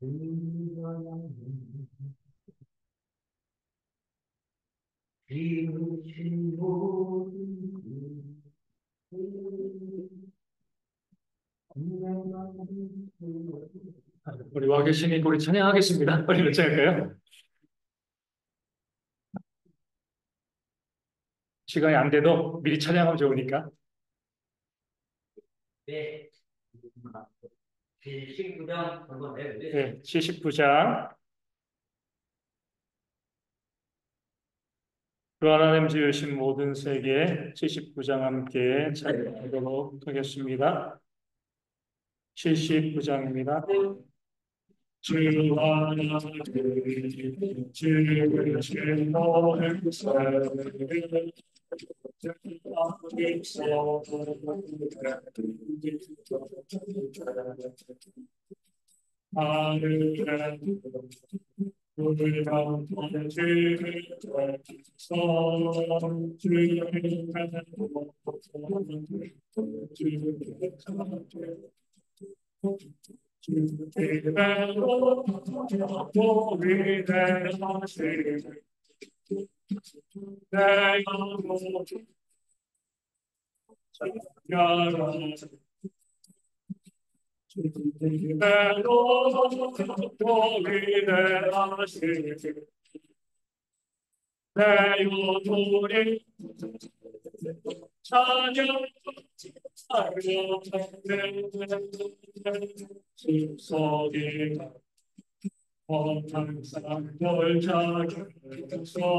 우리 와 계시니 우리 찬양하겠습니다. 빨리 몇 장일까요? 시간이 안 돼도 미리 찬양하면 좋으니까. 네, 19장 한번 해볼게요. 네, 79장. 그 하나님 지으신 모든 세계 79장 함께 찬양하도록 하겠습니다. 79장입니다. 주 하나님 지으신 모든 세계 하늘에 우리가 항상 널 찾아서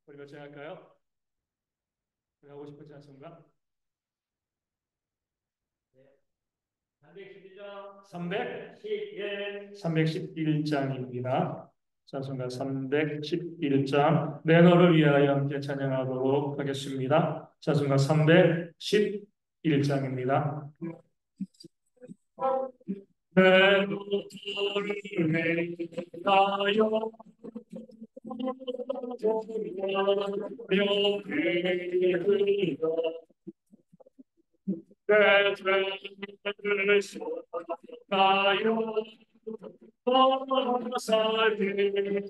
우리 몇 장 할까요? 하고 싶은 찬송가? 311장입니다. 찬송가 311장 내 너를 위하여 함께 찬양하도록 하겠습니다. 찬송가 311장입니다. 내 노를 행하여 내 죄를 속하여 살리는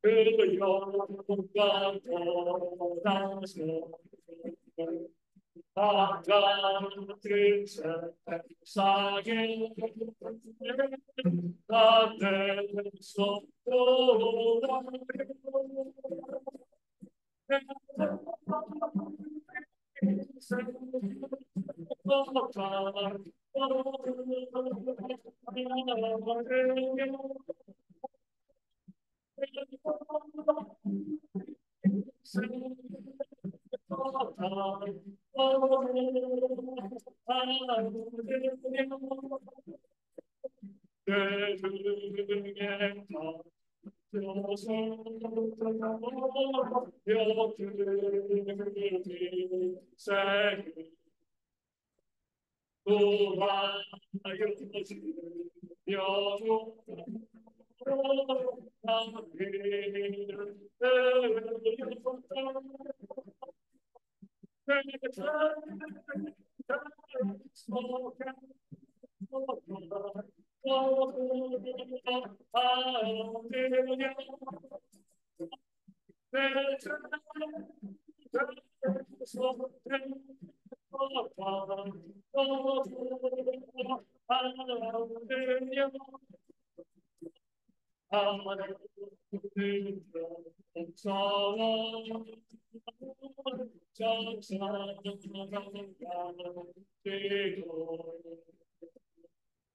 그 영광 떠나서 같은 세상에 나를 속도와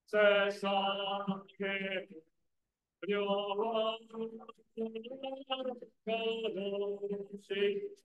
세상에 어려워 가끔씩 이것이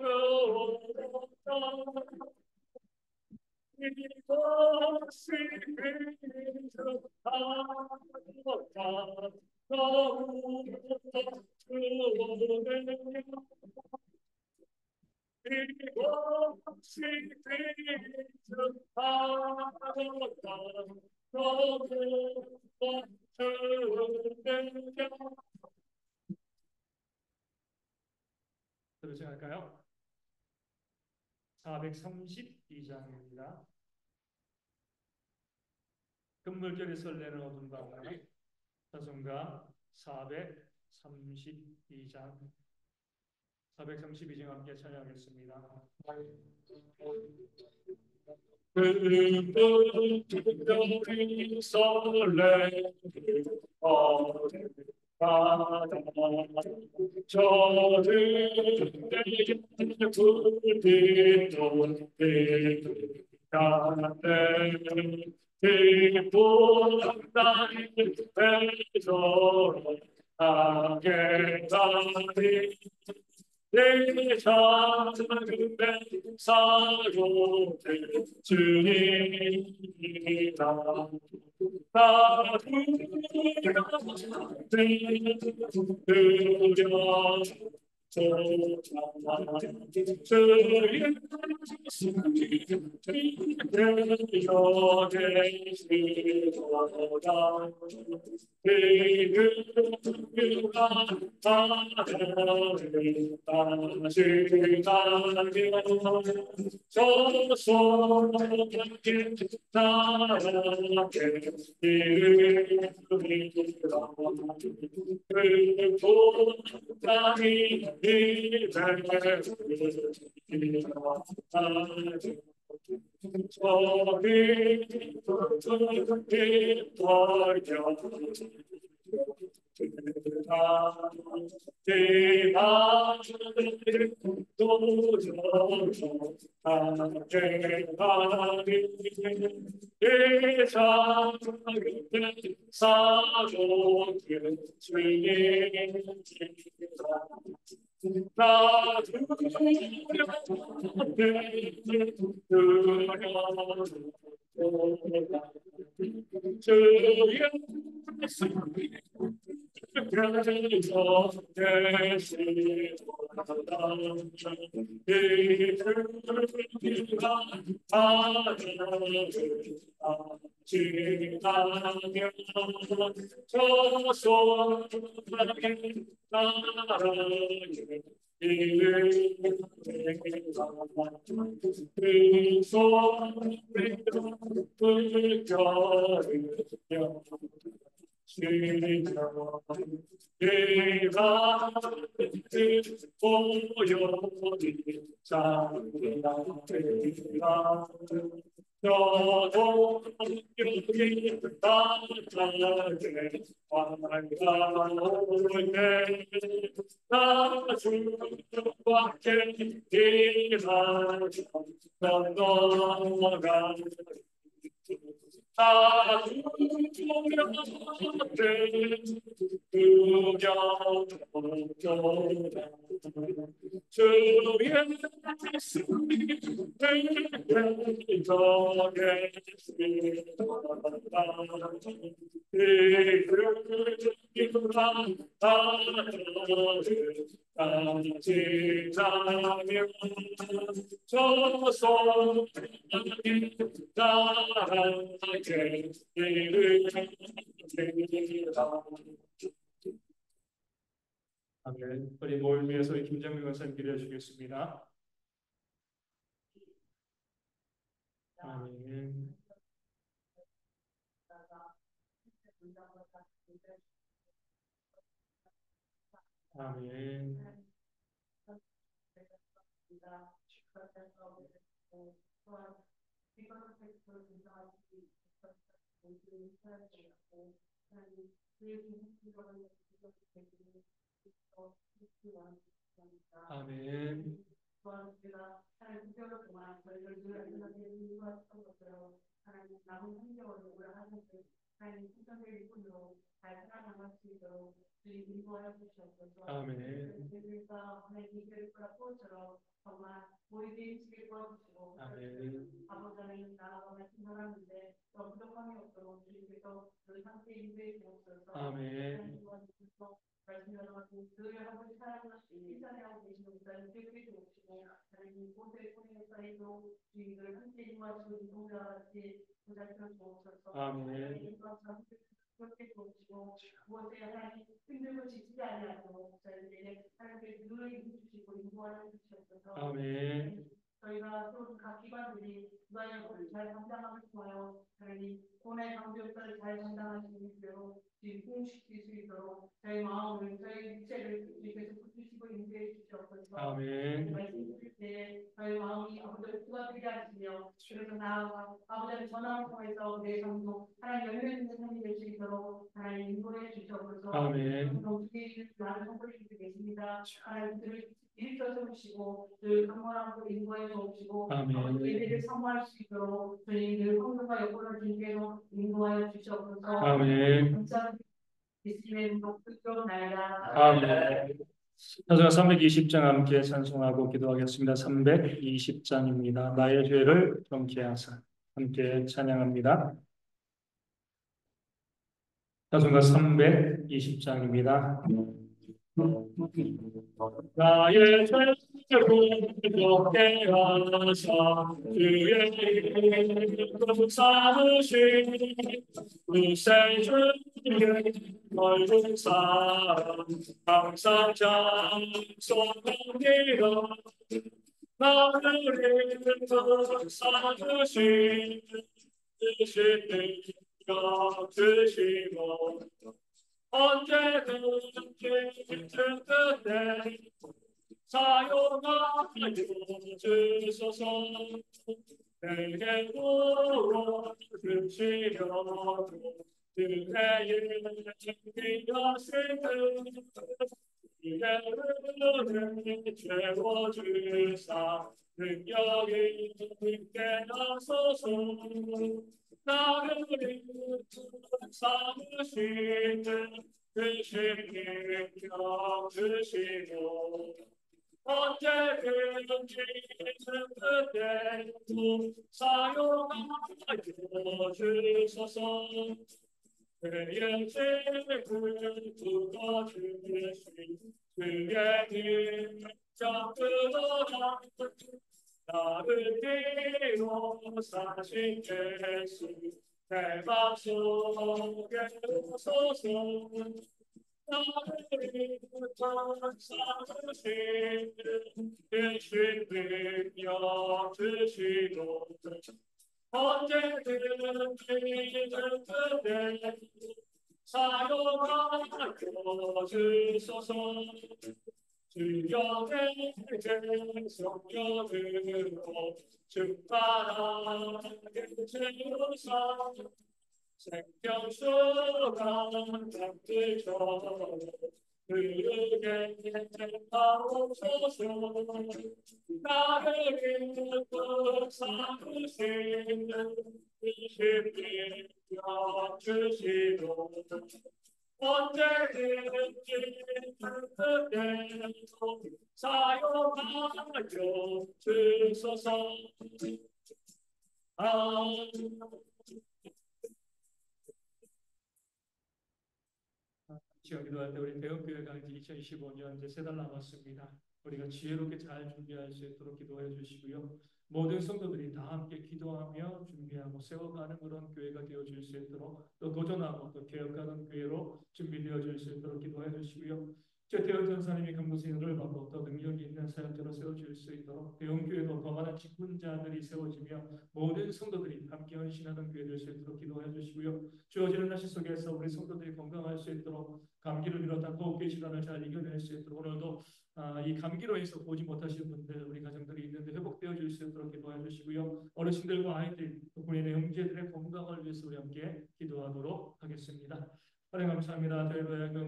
들으실까요? 432장입니다. 금물결이 설레는 어둠 가운데 자성가 432장 432장 함께 찬양하겠습니다. 금물결이 설레는 저들에게 불빛도 빛나네 기쁨나니 배조하게 하리 내 작은 사로들 주님이다 아멘. 우리 모임 위해서 김정민 원사님 기도해 주겠습니다. 아멘. 아멘. 아멘. 아멘. 아멘. 아멘. 아멘. 저희가 또 각 기관들이 그의 역할을 잘 감당하고 있어요. 하나님, 본의 강조역사를 잘 감당하시는 대로 부흥시킬 수 있도록 저희 마음을, 저희 육체를 계속 붙이시고 인도해 주시옵소서. 아멘. 말씀 드릴 때 저희 마음이 아버지를 부어드리게 하시며 그래서 나아가 아버지의 전함을 통해서 내 성도 하나님 열려있는 삶이 될 수 있도록 하나님 인도해 주시옵소서. 아멘. 우리 많은 성도님들 계십니다. 하나님 그들을 일으켜 세우시고 늘 강건함으로 인도해 주옵시고 예배를 사모할 수 있도록 저희 늘 성도가 여건을 주께서 인도하여 주시옵소서. 아멘. 예수님의 복도 나이다. 아멘. 찬송가 320장 함께 찬송하고 기도하겠습니다. 320장입니다. 나의 죄를 정케 하사. 함께 찬양합니다. 찬송가 320장입니다. 나의 죄를 정케 하사 주의 이름 삼으신 구세 주의 넓은 사랑 항상 찬송하리라. 나를 인도하사 주신 주시고 언제든지 든든히 사용하여 주소서. 내게 물어주시려고 그대의 준비하실 그의 채워주사 능력이 있게 하소서 나를 삼으시는 그 신능력 주시고 언제든지 그때도 사용하여 주소서 그의 죄를 두가 주신 그의 능력 끊어라 나를 비로사신 예수 내 맘속에 오소서 나를 삼으시는 주신 능력 주시고 언제든지 그때 사용하여 주소서 주여 내게 성령으로 충만하게 채우사 생명수가 잠들처럼 흐르게 하옵소서 나를 기쁘 삼으시는 주님이여 주시고 언제든지 그때도 사용하여 주소서 제가 기도할 때 우리 대형교회 강지 2025년 이제 3달 남았습니다. 우리가 지혜롭게 잘 준비할 수 있도록 기도해 주시고요. 모든 성도들이 다 함께 기도하며 준비하고 세워가는 그런 교회가 되어줄 수 있도록 또 도전하고 또 개혁하는 교회로 준비되어질 수 있도록 기도해 주시고요. 최태원 전사님이 강도신을 받고 또 능력이 있는 사역자로 세워질 수 있도록 대형교회도 더 많은 직분자들이 세워지며 모든 성도들이 함께 헌신하는 교회 될 수 있도록 기도해 주시고요. 주어지는 날씨 속에서 우리 성도들이 건강할 수 있도록 감기를 비롯한 호흡기 질환을 잘 이겨낼 수 있도록 오늘도 이 감기로 해서 보지 못하시는 분들 우리 가정들이 있는데 회복되어 줄 수 있도록 기도해 주시고요. 어르신들과 아이들 또 군인의 형제들의 건강을 위해서 우리 함께 기도하도록 하겠습니다. 하나님 감사합니다.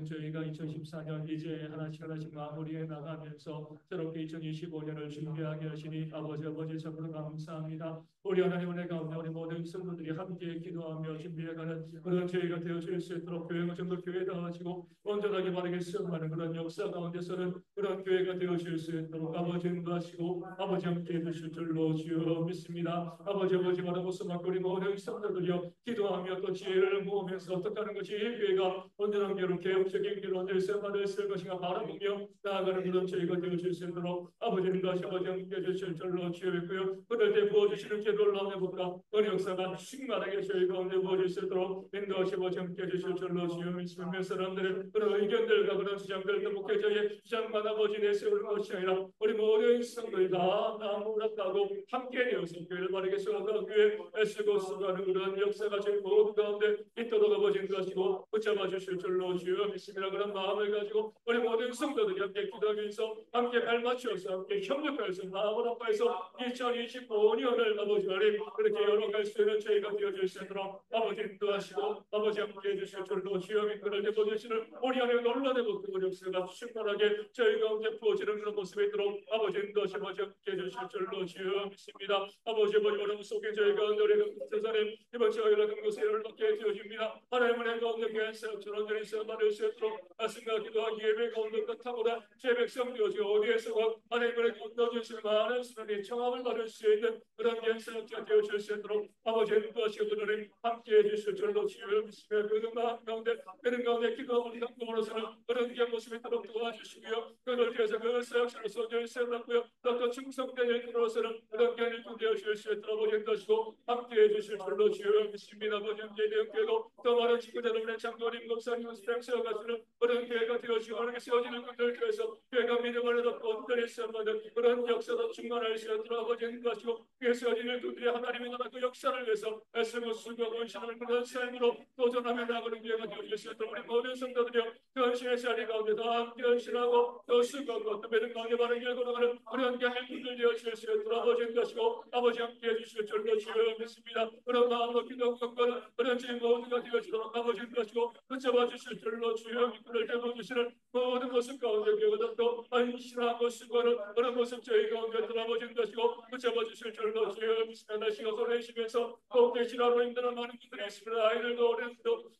저희가 2014년 이제 하나씩 마무리해 나가면서 새롭게 2025년을 준비하게 하시니 아버지 참으로 감사합니다. 우리 하나님 은혜 가운데 우리 모든 성도들이 함께 기도하며 준비해가는 그런 저희가 되어질 수 있도록 교회가 좀 더 교회다워지고 온전하게 바르게 수용하는 그런 역사 가운데서는 그런 교회가 되어질 수 있도록 아버지 인도하시고 아버지 함께 해주실 줄로 주여 믿습니다. 아버지 바라고 수막고 우리 모든 성도들이여 기도하며 또 지혜를 모으면서 어떻게 하는 것이 교회가 온전한 교회로 개혁적인 교회로 될수 있을 것인가 바라보며 나아가는 그런 저희가 되어질 수 있도록 아버지 인도하시고 아버지 함께 해주실 줄로 주여 믿고요. 그럴 때 부어주시는 기도를 나눠볼까 은혜 역사가 충만하게 저희 가운데 부어질 수 있도록 인도하시고 함께 해주실 줄로 주여 믿으며 사람들의 그런 의견들과 그런 주장들 또목회 저희의 주장만 아버지 내세우는 것이 아니라 우리 모든 성도들 다 나무랐다고 함께 되어서 교회를 바르게 세워가 교회 애쓰고 수고하는 그런 역사가 저희 모두 가운데 있도록 아버지 인도하시고 붙잡아 주실 줄로 주여 믿습니다. 그런 마음을 가지고 우리 모든 성도들이 함께 기도하면서 함께 발맞추어서 함께 협력하여서 마음을 합해서 2025년을 아버지 하나님 그렇게 열어갈 수 있는 저희가 되어질 수 있도록 아버지 인도하시고 아버지 함께 해주실 줄로 주여 믿그를 내보내시는 우리 안에 놀라내고 그 역사가 충만하게 저희 가운데 부어지는 그런 모습이 있도록 아버지 인도하시고 함께 해주실 줄로 주여 믿습니다. 아버지 어려움 속에 저희 가운데 우리 세상에 이번 주와 연락한 것을 열받게 되어집니다. 하나님의 가운데 귀한 사역처럼 저희 사역 받을 수 있도록 말씀과 기도와 예배 가운데 끝하보다 제 백성 되어지고 어디에서가 하나님의 가운데 주시는 많은 수련의 청함을 받을 수 있는 그런 귀한 사역자 되어줄 수 있도록 아버지 인도하시고 그들을 함께 해주실 줄로 주여 믿으며 그런 마음 가운데 그런 가운데 기도하고 감동으로서는 그런 귀한 모습이 있도록 도와주시고요. 그들 위해서 그 사역자로서 저희 세웠고요. 또 충성된 일들로서는 그런 귀한 일꾼 되어줄 수 있도록 아버지 인도하시고 함께 해주실 줄로 주여 믿습니다. 아버지 함께 되었기도 또 많은 친구들의 장로님 목사님 스택스와 같은 그런 교회가 되어지고 하나님께 세워지는 분들 위해서 교회가 믿음을 얻고 온전히 세워받은 그런 역사도 충만할 수 있도록 아버지 인도하시고 교회 세워지는 분들이 하나님의 나라 그 역사를 위해서 애쓰고 수고하고 헌신하는 그런 삶으로 도전하며 나아가는 교회가 되어질 수 있도록 우리 모든 성도들이여 그 당신의 자리 가운데 다 함께 하시라고 또 수고하고 또 매듭 가운데 바른 길 걸어가는 우리 함께 행복을 되어주실 수 있도록 아버지 하시고 아버지 함께 해주실 줄로 주여 믿습니다. 그런 마음으로 기도하고 경건은 그런 주의 모두가 되어주도록 아버지 하시고 붙잡아 주실 줄로 주여 믿고를 대보주시는 모든 모습 가운데 교회가 또 안심하고 수고하는 그런 모습 저희 가운데 또 아버지 하시고 붙잡아 주실 줄로 주여 믿습니다. 날씨가 소리시면서 또 대신하로 힘들어 많은 분들이 있습니다. 아이들도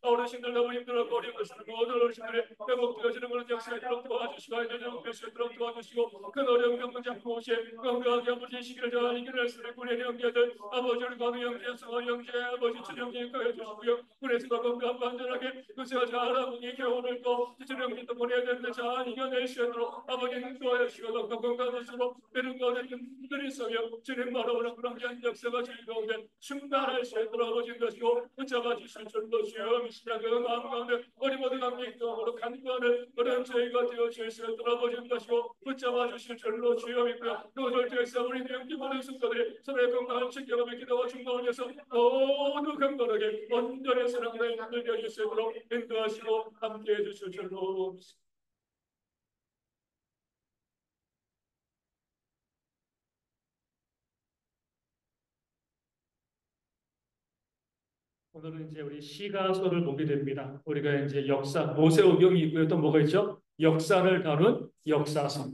어르신들도 너무 힘들어 어려운 것을 모든 어르신들의 회복되어지는 그런 역사에 들어 도와주시고 아이들 회복되어지게 들어 도와주시고 그 어려운 경건 잡고 오시 건강하게 아버지 시기를 다 이겨낼 수 있는 군의 형제들 아버지를 가는 형제 성화 형제 아버지 주령님께 해주시고요. 군의 수가 건강하고 안전하게 그새가 잘하니 교훈을 또 주령님도 보내야 되는데 잘 이겨낼 수 있도록 아버지 인도하여 주시고 건강한 것으로 이런 거는 힘들이 있어요. 주님 바라보는 그런 역사가 저희 가운데 충만할 수 있도록 아버지 것이고 붙잡아 주실 줄로 주여 믿습니다. 그 마음 가운데 우리 모두 함께 기도하므로 간구하는 그런 저희가 되어주실 수 있도록 아버지 것이고 붙잡아 주실 줄로 주여 믿고요. 또 절대에서 우리 영기 모든 성도들이 서로의 건강을 지켜가며 기도와 충만을 위해서 모두 건강하게 온전히 사랑하여 만들게 해줄 수 있도록 인도하시고 함께 해주실 줄로 믿습니다. 오늘은 이제 우리 시가서를 보게 됩니다. 우리가 이제 역사, 모세오경이 있고요. 또 뭐가 있죠? 역사를 다룬 역사서.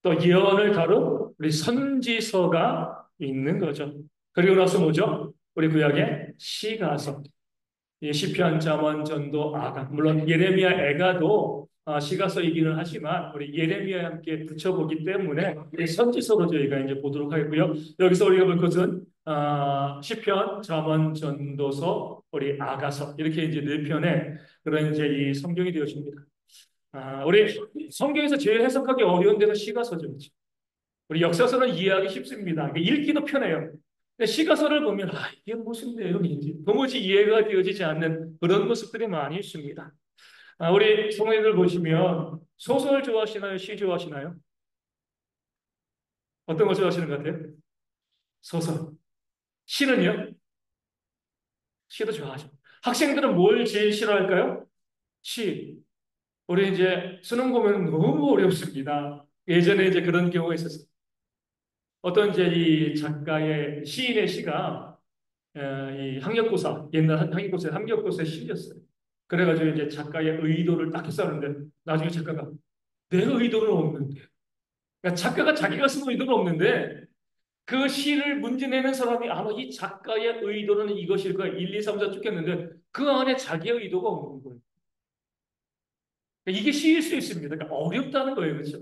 또 예언을 다룬 우리 선지서가 있는 거죠. 그리고 나서 뭐죠? 우리 구약의 시가서. 이 시편, 잠언, 전도, 아가. 물론 예레미야, 애가도 시가서이기는 하지만 우리 예레미야와 함께 붙여보기 때문에 이 선지서로 저희가 이제 보도록 하겠고요. 여기서 우리가 볼 것은 시편, 잠언, 전도서, 우리 아가서 이렇게 이제 네 편의 그런 이제 이 성경이 되어집니다. 우리 성경에서 제일 해석하기 어려운 데가 시가서죠. 우리 역사서는 이해하기 쉽습니다. 읽기도 편해요. 근데 시가서를 보면 이게 무슨 내용인지 도무지 이해가 되어지지 않는 그런 모습들이 많이 있습니다. 우리 성도님들 보시면 소설 좋아하시나요? 시 좋아하시나요? 어떤 거 좋아하시는 것 같아요? 소설. 시는요? 시도 좋아하죠. 학생들은 뭘 제일 싫어할까요? 시. 우리 이제 수능 보면 너무 어렵습니다. 예전에 이제 그런 경우가 있었어요. 어떤 이제 이 작가의 시인의 시가 이 학력고사 옛날 학력고사 학력고사에 실렸어요. 그래가지고 이제 작가의 의도를 딱 했었는데 나중에 작가가 내 의도는 없는데 그러니까 작가가 자기가 쓴 의도는 없는데 그 시를 문제 내는 사람이 아마 이 작가의 의도는 이것일 거야 1, 2, 3, 4 쭉 했는데 그 안에 자기의 의도가 없는 거예요. 그러니까 이게 시일 수 있습니다. 그러니까 어렵다는 거예요. 그렇죠?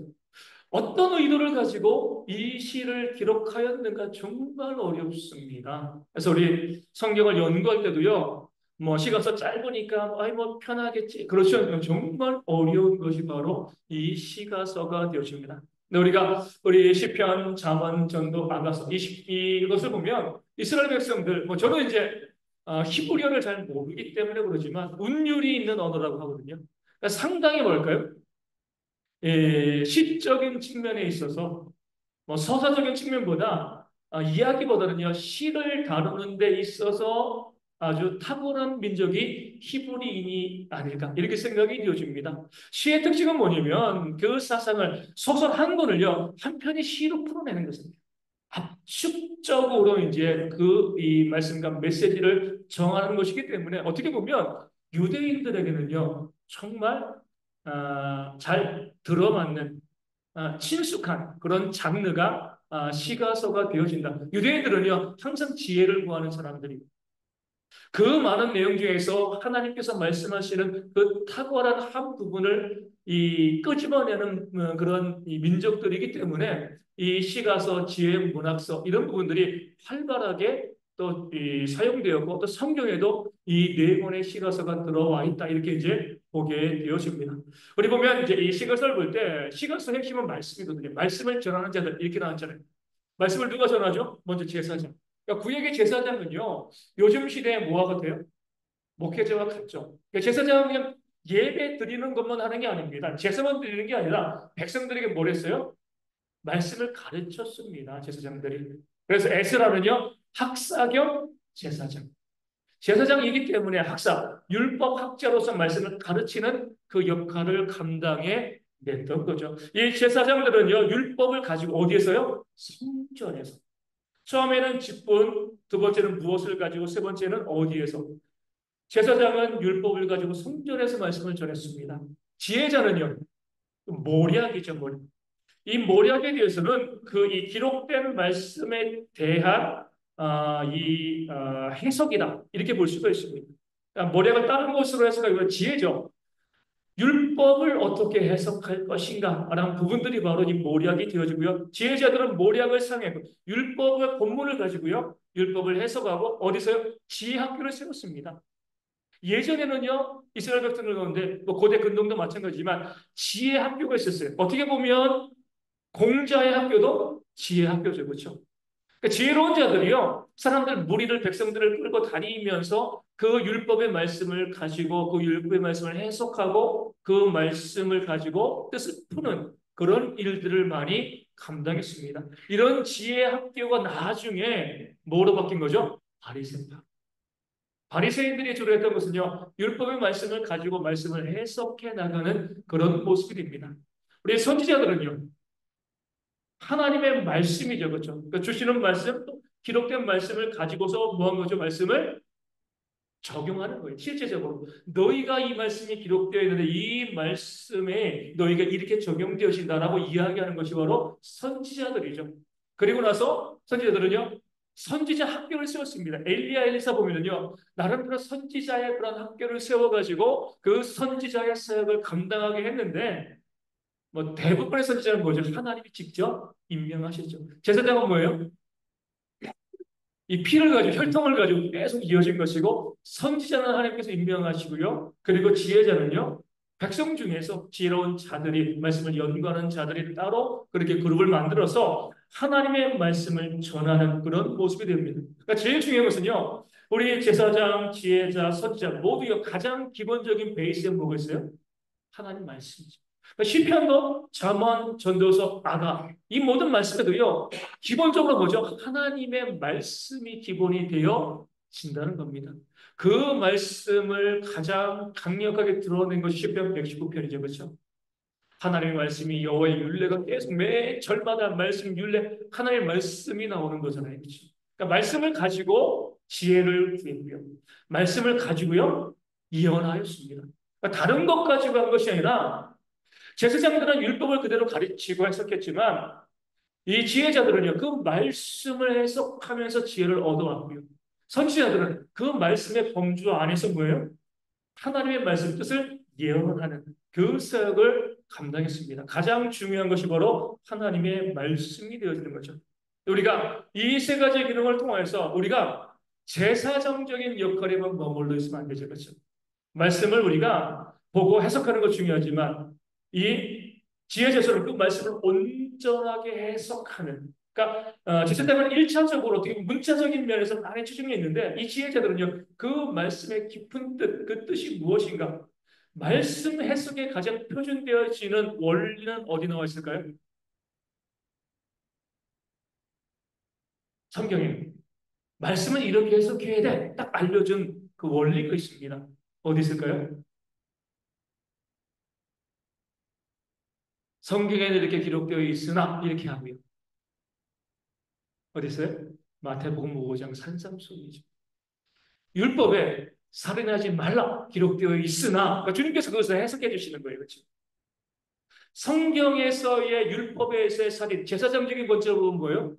어떤 의도를 가지고 이 시를 기록하였는가 정말 어렵습니다. 그래서 우리 성경을 연구할 때도요, 뭐 시가서 짧으니까 뭐 편하겠지. 그렇죠. 정말 어려운 것이 바로 이 시가서가 되어집니다. 근데 우리 시편, 잠언, 전도, 아가서 이것을 보면 이스라엘 백성들 뭐 저는 이제 히브리어를 잘 모르기 때문에 그러지만 운율이 있는 언어라고 하거든요. 그러니까 상당히 뭘까요? 시적인 측면에 있어서 뭐 서사적인 측면보다 이야기보다는요 시를 다루는 데 있어서 아주 탁월한 민족이 히브리인이 아닐까 이렇게 생각이 되어집니다. 시의 특징은 뭐냐면 그 사상을 소설 한 권을요 한 편의 시로 풀어내는 것입니다. 압축적으로 이제 이 말씀과 메시지를 정하는 것이기 때문에 어떻게 보면 유대인들에게는요 정말 잘 들어맞는 친숙한 그런 장르가 시가서가 되어진다. 유대인들은요 항상 지혜를 구하는 사람들이고 그 많은 내용 중에서 하나님께서 말씀하시는 그 탁월한 한 부분을 끄집어내는 그런 이 민족들이기 때문에 이 시가서, 지혜, 문학서 이런 부분들이 활발하게 또 사용되었고 또 성경에도 이 네 권의 시가서가 들어와 있다 이렇게 이제 보게 되어집니다. 우리 보면 이제 이 시가서를 볼 때 시가서 핵심은 말씀이거든요. 말씀을 전하는 자들 이렇게 나왔잖아요. 말씀을 누가 전하죠? 먼저 제사장. 그러니까 구약의 제사장은요 요즘 시대에 뭐와 같아요? 목회자와 같죠. 그러니까 제사장은 그냥 예배 드리는 것만 하는 게 아닙니다. 제사만 드리는 게 아니라 백성들에게 뭘 했어요? 말씀을 가르쳤습니다. 제사장들이. 그래서 에스라는요 학사 겸 제사장. 제사장이기 때문에 학사. 율법학자로서 말씀을 가르치는 그 역할을 감당해 냈던 거죠. 이 제사장들은요, 율법을 가지고 어디에서요? 성전에서. 처음에는 직분, 두 번째는 무엇을 가지고, 세 번째는 어디에서. 제사장은 율법을 가지고 성전에서 말씀을 전했습니다. 지혜자는요, 모략이죠, 모략. 이 모략에 대해서는 이 기록된 말씀에 대한 해석이다, 이렇게 볼 수가 있습니다. 그러니까 모략을 다른 것으로 해석하기보다 지혜죠. 율법을 어떻게 해석할 것인가 라는 부분들이 바로 이 모략이 되어지고요. 지혜자들은 모략을 사용하고 율법의 본문을 가지고요, 율법을 해석하고 어디서요? 지혜학교를 세웠습니다. 예전에는요, 이스라엘 백성들 가운데 고대 근동도 마찬가지지만 지혜학교가 있었어요. 어떻게 보면 공자의 학교도 지혜학교죠, 그렇죠? 그러니까 지혜로운 자들이요, 사람들, 무리를, 백성들을 끌고 다니면서 그 율법의 말씀을 가지고 그 율법의 말씀을 해석하고 그 말씀을 가지고 뜻을 푸는 그런 일들을 많이 감당했습니다. 이런 지혜 학교가 나중에 뭐로 바뀐 거죠? 바리새파. 바리새인들이 주로 했던 것은요, 율법의 말씀을 가지고 말씀을 해석해 나가는 그런 모습입니다. 우리 선지자들은요, 하나님의 말씀이죠, 그렇죠? 그러니까 주시는 말씀, 기록된 말씀을 가지고서 뭐한 거죠? 말씀을 적용하는 거예요. 실제적으로 너희가 이 말씀이 기록되어 있는데 이 말씀에 너희가 이렇게 적용되어진다라고 이야기하는 것이 바로 선지자들이죠. 그리고 나서 선지자들은요, 선지자 학교를 세웠습니다. 엘리야, 엘리사 보면은요, 나름대로 선지자의 그런 학교를 세워가지고 그 선지자의 사역을 감당하게 했는데, 뭐 대부분의 선지자는 뭐죠? 하나님이 직접 임명하셨죠. 제사장은 뭐예요? 이 피를 가지고, 혈통을 가지고 계속 이어진 것이고, 선지자는 하나님께서 임명하시고요. 그리고 지혜자는요, 백성 중에서 지혜로운 자들이, 말씀을 연구하는 자들이 따로 그렇게 그룹을 만들어서 하나님의 말씀을 전하는 그런 모습이 됩니다. 그러니까 제일 중요한 것은요, 우리 제사장, 지혜자, 선지자 모두 가장 기본적인 베이스에 뭐가 있어요? 하나님 말씀이죠. 시편도, 잠언, 전도서, 아가, 이 모든 말씀에도요, 기본적으로 뭐죠? 하나님의 말씀이 기본이 되어진다는 겁니다. 그 말씀을 가장 강력하게 드러낸 것이 시편 119편이죠, 그렇죠? 하나님의 말씀이 여호와의 율례가 계속 매 절마다 말씀, 율례, 하나님의 말씀이 나오는 거잖아요, 그렇죠? 그러니까 말씀을 가지고 지혜를 구했고요, 말씀을 가지고요 예언하였습니다. 그러니까 다른 것 가지고 한 것이 아니라 제사장들은 율법을 그대로 가르치고 해석했지만 이 지혜자들은요, 그 말씀을 해석하면서 지혜를 얻어왔고요, 선지자들은 그 말씀의 범주 안에서 뭐예요? 하나님의 말씀 뜻을 예언하는 그 사역을 감당했습니다. 가장 중요한 것이 바로 하나님의 말씀이 되어지는 거죠. 우리가 이 세 가지 기능을 통해서 우리가 제사장적인 역할에만 머물러 있으면 안 되죠, 그렇죠? 말씀을 우리가 보고 해석하는 것 중요하지만 이 지혜자처럼 그 말씀을 온전하게 해석하는, 그러니까 제사장은 1차적으로 어떻게 문자적인 면에서 많이 추정이 있는데 이 지혜자들은요, 그 말씀의 깊은 뜻, 그 뜻이 무엇인가, 말씀 해석에 가장 표준되어지는 원리는 어디 나와 있을까요? 성경에 말씀은 이렇게 해석해야 돼, 딱 알려준 그 원리가 있습니다. 어디 있을까요? 성경에는 이렇게 기록되어 있으나 이렇게 하고요. 어디 있어요? 마태복음 5장 산상수훈이죠. 율법에 살인하지 말라 기록되어 있으나, 그러니까 주님께서 그것을 해석해 주시는 거예요, 그렇죠? 성경에서의 율법에서의 살인, 제사장적인 번째로 보면 뭐예요?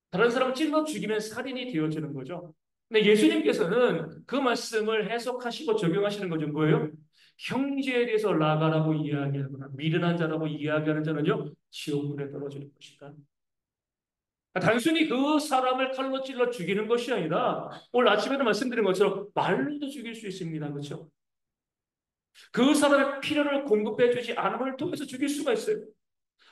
다른 사람을 찔러 죽이면 살인이 되어지는 거죠. 근데 예수님께서는 그 말씀을 해석하시고 적용하시는 거죠. 뭐예요? 형제에 대해서 나가라고 이야기하거나 미련한 자라고 이야기하는 자는요, 지옥불에 떨어지는 것이다. 단순히 그 사람을 칼로 찔러 죽이는 것이 아니라 오늘 아침에도 말씀드린 것처럼 말로도 죽일 수 있습니다. 그렇죠? 그 사람의 필요를 공급해 주지 않음을 통해서 죽일 수가 있어요.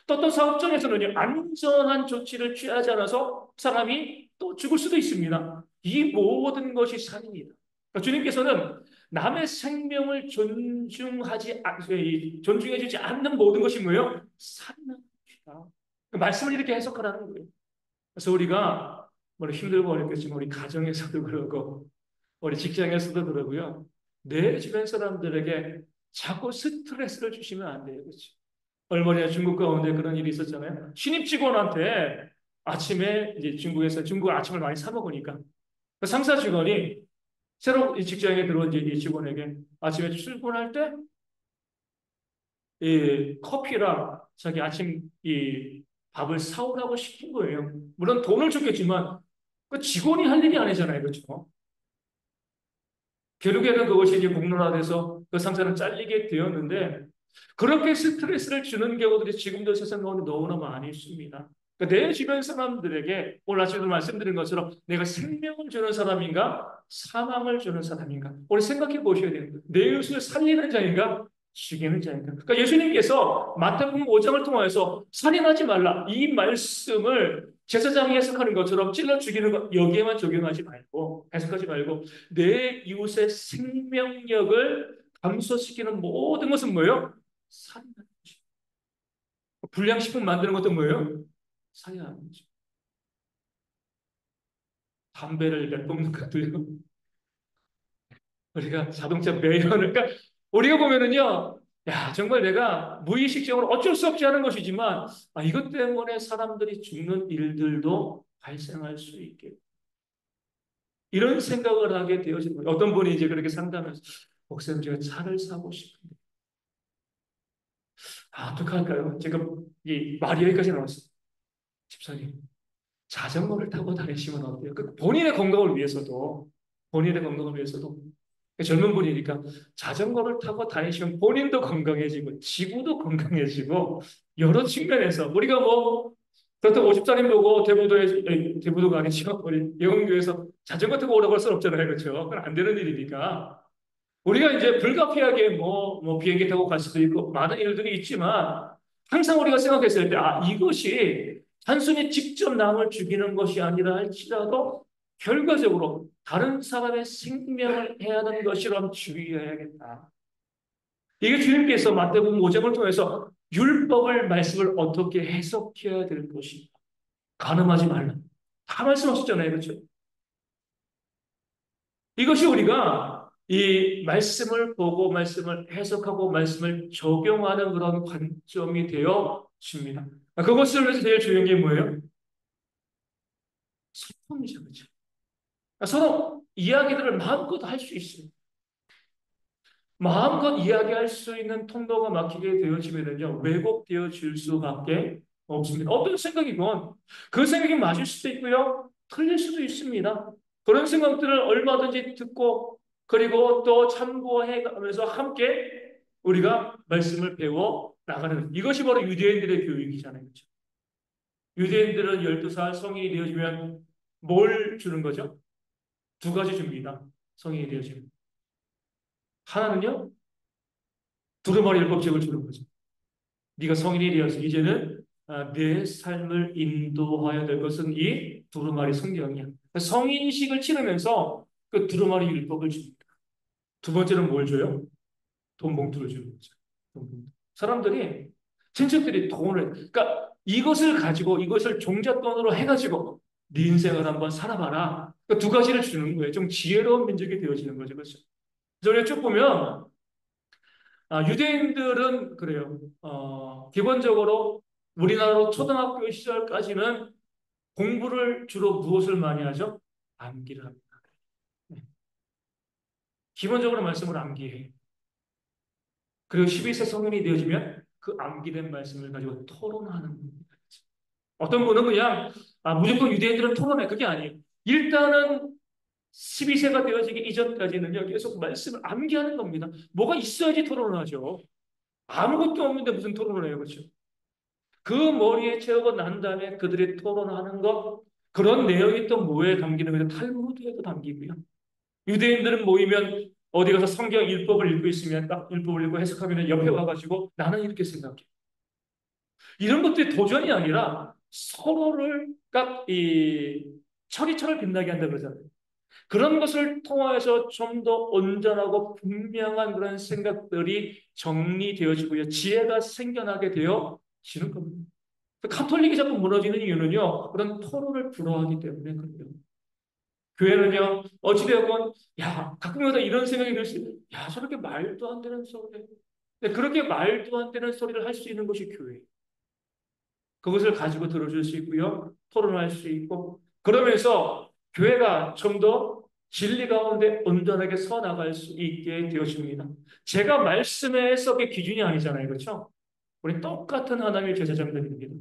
또 어떤 사업장에서는요, 안전한 조치를 취하지 않아서 사람이 또 죽을 수도 있습니다. 이 모든 것이 살인이다. 그러니까 주님께서는 남의 생명을 존중해주지 않는 모든 것이 뭐예요? 살인하는 것이다. 그 말씀을 이렇게 해석하라는 거예요. 그래서 우리가 뭐 힘들고 어렵겠지만 우리 가정에서도 그러고 우리 직장에서도 그러고요. 내 주변 사람들에게 자꾸 스트레스를 주시면 안 돼요. 그렇죠? 얼마 전에 중국 가운데 그런 일이 있었잖아요. 신입 직원한테 아침에 이제 중국 아침을 많이 사 먹으니까 그 상사 직원이 새로 이 직장에 들어온 이제 이 직원에게 아침에 출근할 때 이 커피랑 자기 아침 이 밥을 사오라고 시킨 거예요. 물론 돈을 줬겠지만 그 직원이 할 일이 아니잖아요. 그렇죠? 결국에는 그것이 이제 공론화돼서 그 상사는 잘리게 되었는데 그렇게 스트레스를 주는 경우들이 지금도 세상 가운데 너무나 많이 있습니다. 그러니까 내 주변 사람들에게 오늘 아침에 말씀드린 것처럼 내가 생명을 주는 사람인가 사망을 주는 사람인가 우리 생각해 보셔야 돼요. 내 이웃을 살리는 자인가 죽이는 자인가. 그러니까 예수님께서 마태복음 5장을 통해서 살인하지 말라 이 말씀을 제사장이 해석하는 것처럼 찔러 죽이는 것 여기에만 적용하지 말고 해석하지 말고 내 이웃의 생명력을 감소시키는 모든 것은 뭐예요? 살인하는 거죠. 불량식품 만드는 것도 뭐예요? 살인하는 거죠. 담배를 내뿜는 것도요. 우리가 자동차 매연을, 그러니까 우리가 보면은요, 야, 정말 내가 무의식적으로 어쩔 수 없이 하는 것이지만, 이것 때문에 사람들이 죽는 일들도 발생할 수 있게. 이런 생각을 하게 되어지는 거예요. 어떤 분이 이제 그렇게 상담해서, 목사님, 제가 차를 사고 싶은데, 어떡할까요? 지금 이 말이 여기까지 나왔어요. 집사님, 자전거를 타고 다니시면 어때요? 그 본인의 건강을 위해서도, 본인의 건강을 위해서도. 젊은 분이니까 자전거를 타고 다니시면 본인도 건강해지고, 지구도 건강해지고, 여러 측면에서 우리가 뭐, 그렇다고 50살인 보고 대부도가 아니죠. 우리 영흥교에서 자전거 타고 오라고 할 수는 없잖아요. 그렇죠? 그건 안 되는 일이니까. 우리가 이제 불가피하게 뭐 비행기 타고 갈 수도 있고 많은 일들이 있지만 항상 우리가 생각했을 때 이것이 단순히 직접 남을 죽이는 것이 아니라 할지라도 결과적으로 다른 사람의 생명을 해하는 것이라면 주의해야겠다. 이게 주님께서 마태복음 5장을 통해서 율법을 말씀을 어떻게 해석해야 될 것인가. 가늠하지 말라. 다 말씀하셨잖아요. 그렇죠? 이것이 우리가 이 말씀을 보고 말씀을 해석하고 말씀을 적용하는 그런 관점이 되어집니다. 그것을 위해서 제일 중요한 게 뭐예요? 소통이죠. 그렇죠? 서로 이야기들을 마음껏 할 수 있어요. 마음껏 이야기할 수 있는 통로가 막히게 되어지면요, 왜곡되어질 수밖에 없습니다. 어떤 생각이건 그 생각이 맞을 수도 있고요, 틀릴 수도 있습니다. 그런 생각들을 얼마든지 듣고 그리고 또 참고해 가면서 함께 우리가 말씀을 배워 나가는 이것이 바로 유대인들의 교육이잖아요. 그렇죠? 유대인들은 12살 성인이 되어지면 뭘 주는 거죠? 두 가지 줍니다. 성인이 되어지면. 하나는요, 두루마리 율법책을 주는 거죠. 네가 성인이 되어서 이제는 내 삶을 인도하여야 될 것은 이 두루마리 성경이야. 성인식을 치르면서 그 두루마리 율법을 줍니다. 두 번째는 뭘 줘요? 돈 봉투를 주는 거죠. 돈 봉투. 사람들이 친척들이 돈을 그러니까 이것을 가지고 이것을 종잣돈으로 해가지고 네 인생을 한번 살아봐라. 그러니까 두 가지를 주는 거예요. 좀 지혜로운 민족이 되어지는 거죠. 그렇죠? 저를 쭉 보면 유대인들은 그래요. 기본적으로 우리나라로 초등학교 시절까지는 공부를 주로 무엇을 많이 하죠? 암기를 합니다. 네. 기본적으로 말씀을 암기해요. 그리고 12세 성인이 되어지면 그 암기된 말씀을 가지고 토론하는 겁니다. 어떤 분은 그냥 무조건 유대인들은 토론해. 그게 아니에요. 일단은 12세가 되어지기 이전까지는요, 계속 말씀을 암기하는 겁니다. 뭐가 있어야지 토론을 하죠. 아무것도 없는데 무슨 토론을 해요. 그렇죠? 그 머리에 채우고 난 다음에 그들이 토론하는 것, 그런 내용이 또 뭐에 담기는 거죠? 탈무드에도 담기고요. 유대인들은 모이면 어디 가서 성경 율법을 읽고 있으면 딱 율법을 읽고 해석하면 옆에 와가지고 나는 이렇게 생각해. 이런 것들이 도전이 아니라 서로를 딱 이 철이철을 빛나게 한다 그러잖아요. 그런 것을 통해서 좀 더 온전하고 분명한 그런 생각들이 정리되어지고요. 지혜가 생겨나게 되어지는 겁니다. 카톨릭이 자꾸 무너지는 이유는요. 그런 토론을 불허하기 때문에 그래요. 교회는요, 어찌되었건, 야, 가끔가다 이런 생각이 들 수 있어요. 야, 저렇게 말도 안 되는 소리. 근데 그렇게 말도 안 되는 소리를 할 수 있는 것이 교회. 그것을 가지고 들어줄 수 있고요. 토론할 수 있고. 그러면서 교회가 좀 더 진리 가운데 온전하게 서 나갈 수 있게 되어집니다. 제가 말씀의 해석의 기준이 아니잖아요. 그렇죠? 우리 똑같은 하나님의 제자자들입니다.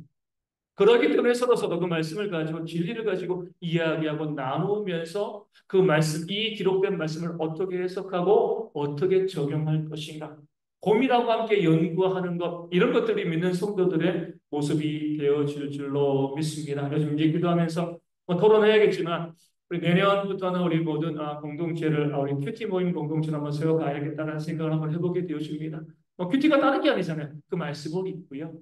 그렇기 때문에 서로 그 말씀을 가지고 진리를 가지고 이야기하고 나누면서 그 말씀, 이 기록된 말씀을 어떻게 해석하고 어떻게 적용할 것인가. 고민하고 함께 연구하는 것, 이런 것들이 믿는 성도들의 모습이 되어질 줄로 믿습니다. 요즘 이제 기도하면서 토론해야겠지만, 우리 내년부터는 우리 모든 공동체를, 우리 큐티 모임 공동체를 한번 세워가야겠다는 생각을 한번 해보게 되어집니다. 큐티가 다른 게 아니잖아요. 그 말씀을 있고요.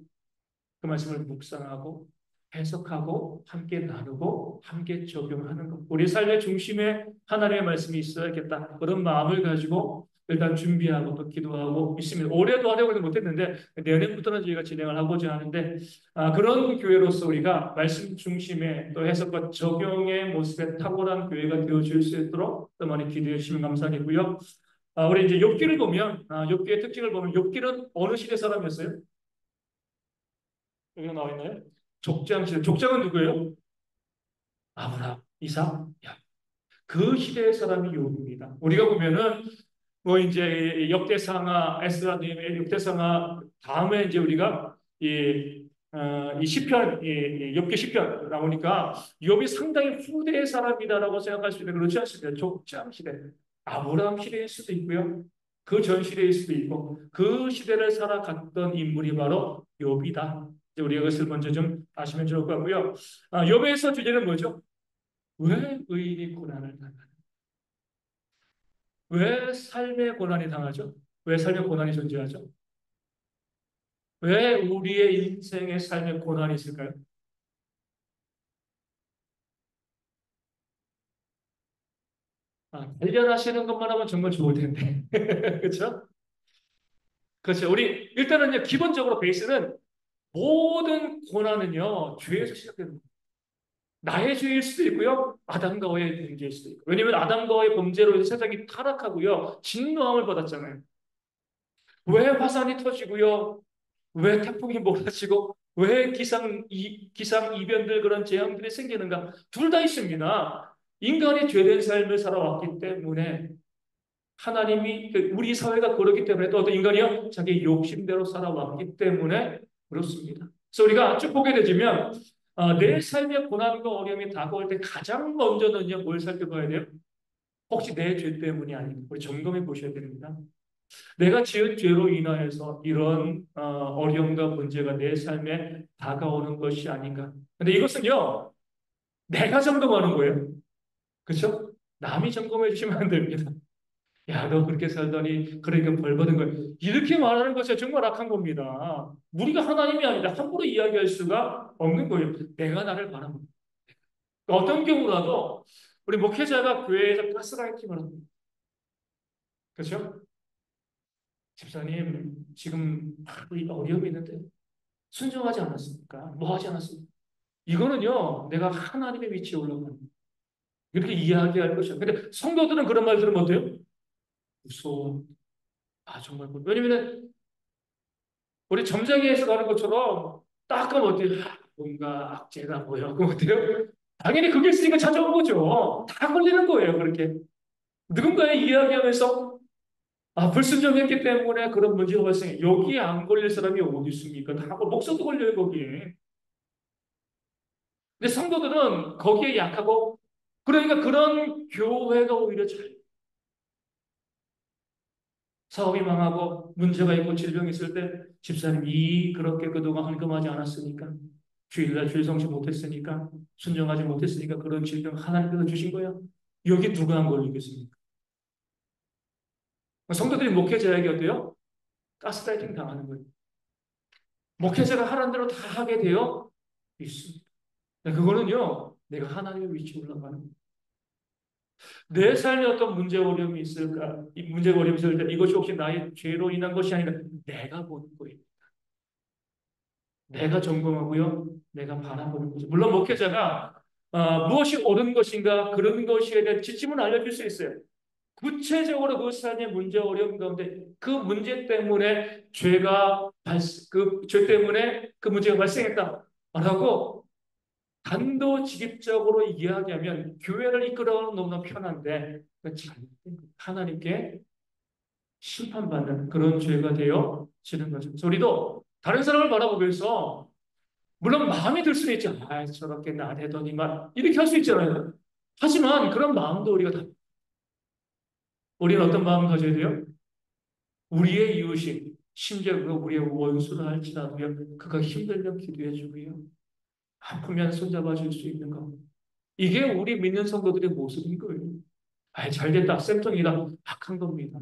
그 말씀을 묵상하고 해석하고 함께 나누고 함께 적용하는 것. 우리 삶의 중심에 하나님의 말씀이 있어야겠다. 그런 마음을 가지고 일단 준비하고 또 기도하고 있습니다. 올해도 하려고 못했는데 내년부터는 저희가 진행을 하고자 하는데 그런 교회로서 우리가 말씀 중심에 또 해석과 적용의 모습에 탁월한 교회가 되어질 수 있도록 또 많이 기도해 주시면 감사하겠고요. 우리 이제 욥기를 보면 욥기의 특징을 보면 욥기는 어느 시대 사람이었어요? 여기 나와 있나요? 족장 시대. 족장은 누구예요? 아브라함, 이삭, 야곱. 그 시대의 사람이 욥입니다. 우리가 보면은 뭐 이제 역대상하 에스라님의 역대상하 다음에 이제 우리가 이 시편, 욥기 시편 나오니까 욥이 상당히 후대의 사람이다라고 생각할 수 있는 그렇지 않습니까? 족장 시대, 아브라함 시대일 수도 있고요. 그 전 시대일 수도 있고 그 시대를 살아갔던 인물이 바로 욥이다. 이제 우리가 그것을 먼저 좀 아시면 좋을 것 같고요. 욥에서 주제는 뭐죠? 왜 의인이 고난을 당하는? 왜 삶의 고난이 당하죠? 왜 삶의 고난이 존재하죠? 왜 우리의 인생의 삶의 고난이 있을까요? 발견하시는 것만 하면 정말 좋을 텐데. 그렇죠? 그렇죠. 우리 일단은요, 기본적으로 베이스는 모든 고난은요, 죄에서 시작됩니다. 나의 죄일 수도 있고요, 아담과 어의 범죄일 수도 있고. 왜냐하면 아담과 어의 범죄로 인해서 세상이 타락하고요, 진노함을 받았잖아요. 왜 화산이 터지고요, 왜 태풍이 몰아치고 왜 기상 이변들 그런 재앙들이 생기는가? 둘 다 있습니다. 인간이 죄된 삶을 살아왔기 때문에 하나님이 우리 사회가 그렇기 때문에 또 어떤 인간이요 자기 욕심대로 살아왔기 때문에 그렇습니다. 그래서 우리가 쭉 보게 되지만 내 삶의 고난과 어려움이 다가올 때 가장 먼저는요 뭘 살펴봐야 돼요? 혹시 내 죄 때문이 아닌가? 우리 점검해 보셔야 됩니다. 내가 지은 죄로 인하여서 이런 어려움과 문제가 내 삶에 다가오는 것이 아닌가. 근데 이것은요, 내가 점검하는 거예요. 그렇죠? 남이 점검해 주시면 안 됩니다. 야, 너 그렇게 살더니 그러니까 벌 받은 거야. 이렇게 말하는 것이 정말 악한 겁니다. 우리가 하나님이 아니다. 함부로 이야기할 수가 없는 거예요. 내가 나를 바라봅니다. 어떤 경우라도 우리 목회자가 교회에서 가스라이팅을 합니다. 그렇죠? 집사님, 지금 어려움이 있는데 순종하지 않았습니까? 뭐 하지 않았습니까? 이거는요, 내가 하나님의 위치에 올라가는 이렇게 이야기할 것이야. 근데 성도들은 그런 말 들으면 어때요? 무서워. 정말. 왜냐면은 우리 점쟁이에서 가는 것처럼 딱 가면 어때요? 뭔가 악재가 보여. 그럼 어때요? 당연히 그게 있으니까 찾아온 거죠. 다 걸리는 거예요, 그렇게. 누군가의 이야기하면서 불순종했기 때문에 그런 문제가 발생해. 여기에 안 걸릴 사람이 어디 있습니까? 다 목숨도 걸려요, 거기에. 근데 성도들은 거기에 약하고, 그러니까 그런 교회가 오히려 잘, 사업이 망하고, 문제가 있고, 질병이 있을 때, 집사님이 그렇게 그동안 헌금하지 않았으니까, 주일날 주일 성실 못했으니까, 순종하지 못했으니까, 그런 질병 하나님께서 주신 거야. 여기 누가 안 걸리겠습니까? 성도들이 목회자에게 어때요? 가스라이팅 당하는 거예요. 목회자가 하라는 대로 다 하게 되어 있습니다. 그거는요, 내가 하나님의 위치에 올라가는 거예요. 내 삶에 어떤 문제 어려움이 있을까? 이 문제 어려움이 있을 때 이것이 혹시 나의 죄로 인한 것이 아니라 내가 보는 거예요. 내가 점검하고요, 내가 바라보는 거죠. 물론 목회자가 무엇이 옳은 것인가 그런 것에 대한 지침을 알려줄 수 있어요. 구체적으로 그 삶의 문제 어려움 가운데 그 문제 때문에 그 죄 때문에 그 문제가 발생했다라고 단도직입적으로 이야기하면 교회를 이끌어가는 너무나 편한데 하나님께 심판받는 그런 죄가 되어지는 거죠. 그래서 우리도 다른 사람을 바라보면서 물론 마음에 들 수는 있죠. 아, 저렇게 나대더니만 이렇게 할 수 있잖아요. 하지만 그런 마음도 우리는 어떤 마음을 가져야 돼요? 우리의 이웃이 심지어 그 우리의 원수를 할지라도요. 그가 힘들면 기도해 주고요. 아프면 손잡아 줄 수 있는 것. 이게 우리 믿는 성도들의 모습인 거예요. 아, 잘됐다. 쌤통이다. 악한 겁니다.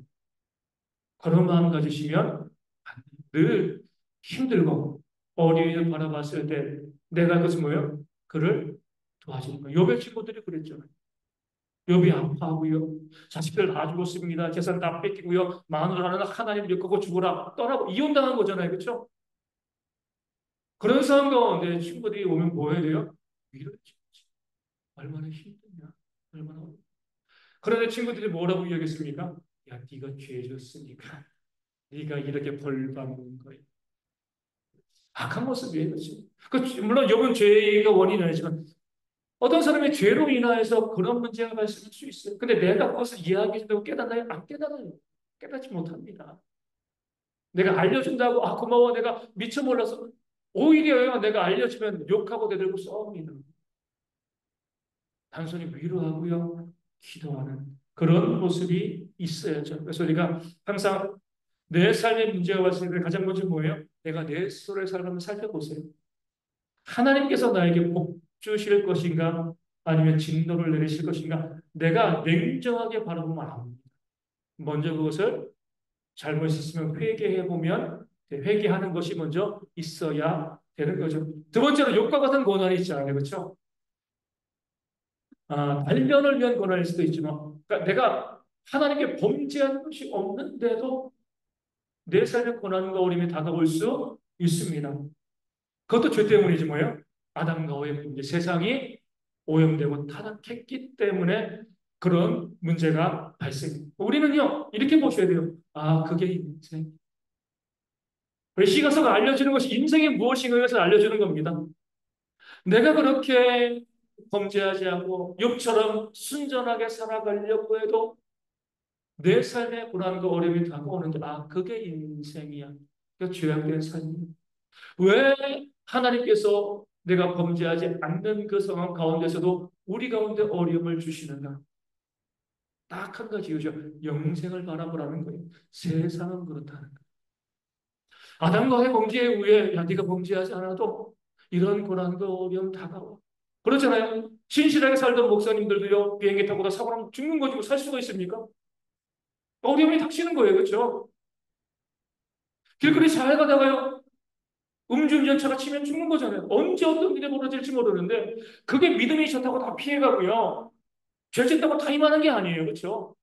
그런 마음 가지시면 늘 힘들고 어려움을 바라봤을 때 내가 그것은 뭐예요? 그를 도와주는 거예요. 욥의 친구들이 그랬잖아요. 욥이 아파하고요. 자식들 다 죽었습니다. 재산 다 뺏기고요. 마누라는 하나님 욕하고 죽어라. 떠나고 이혼당한 거잖아요. 그렇죠? 그런 상황 가운데 친구들이 오면 뭐 해야 돼요? 위로해 주지. 얼마나 힘드냐. 얼마나 어렵냐. 그런데 친구들이 뭐라고 이야기했습니까? 야, 네가 죄 졌으니까 네가 이렇게 벌 받는 거야. 악한 모습이에요. 그렇지? 물론 욥은 죄가 원인은 아니지만 어떤 사람의 죄로 인하여서 그런 문제가 발생할 수 있어요. 근데 내가 그것을 이야기해준다고 깨닫나요? 안 깨닫아요. 깨닫지 못합니다. 내가 알려준다고, 아, 고마워. 내가 미처 몰라서. 오히려 내가 알려주면 욕하고 대들고 싸웁니다. 단순히 위로하고요. 기도하는 그런 모습이 있어야죠. 그래서 우리가 항상 내 삶의 문제가 왔을 때 가장 먼저 뭐예요? 내가 내 스스로의 삶을 한번 살펴보세요. 하나님께서 나에게 복 주실 것인가? 아니면 진노를 내리실 것인가? 내가 냉정하게 바라보면 압니다. 먼저 그것을 잘못했으면 회개해보면 회개하는 것이 먼저 있어야 되는 거죠. 두 번째로 욕과 같은 고난이 있잖아요. 그렇죠? 단련을 위한 고난일 수도 있지만 그러니까 내가 하나님께 범죄한 것이 없는데도 내 삶의 고난과 어림이 다가올 수 있습니다. 그것도 죄 때문이지 뭐예요? 아담과 하와의 문제, 세상이 오염되고 타락했기 때문에 그런 문제가 발생합니다. 우리는요, 이렇게 보셔야 돼요. 아, 그게 인생. 시가서가 알려주는 것이 인생이 무엇인가에서 알려주는 겁니다. 내가 그렇게 범죄하지 않고 욕처럼 순전하게 살아가려고 해도 내 삶의 고난과 어려움이 다가오는데, 아, 그게 인생이야. 그 죄악된 삶이야. 왜 하나님께서 내가 범죄하지 않는 그 상황 가운데서도 우리 가운데 어려움을 주시는가? 딱 한 가지 이유죠. 영생을 바라보라는 거예요. 세상은 그렇다는 거예요. 아담과 의 범죄 후에 야 네가 범죄하지 않아도 이런 고난과 어려움 다가와. 그렇잖아요. 신실하게 살던 목사님들도요. 비행기 타고다 사고 나면 죽는 거지고 살 수가 있습니까? 어려움이 닥치는 거예요. 그렇죠? 길거리 잘 가다가요. 음주운전차가 치면 죽는 거잖아요. 언제 어떤 일이 벌어질지 모르는데 그게 믿음이 좋다고 다 피해가고요. 죄 짓다고 타임하는 게 아니에요. 그렇죠?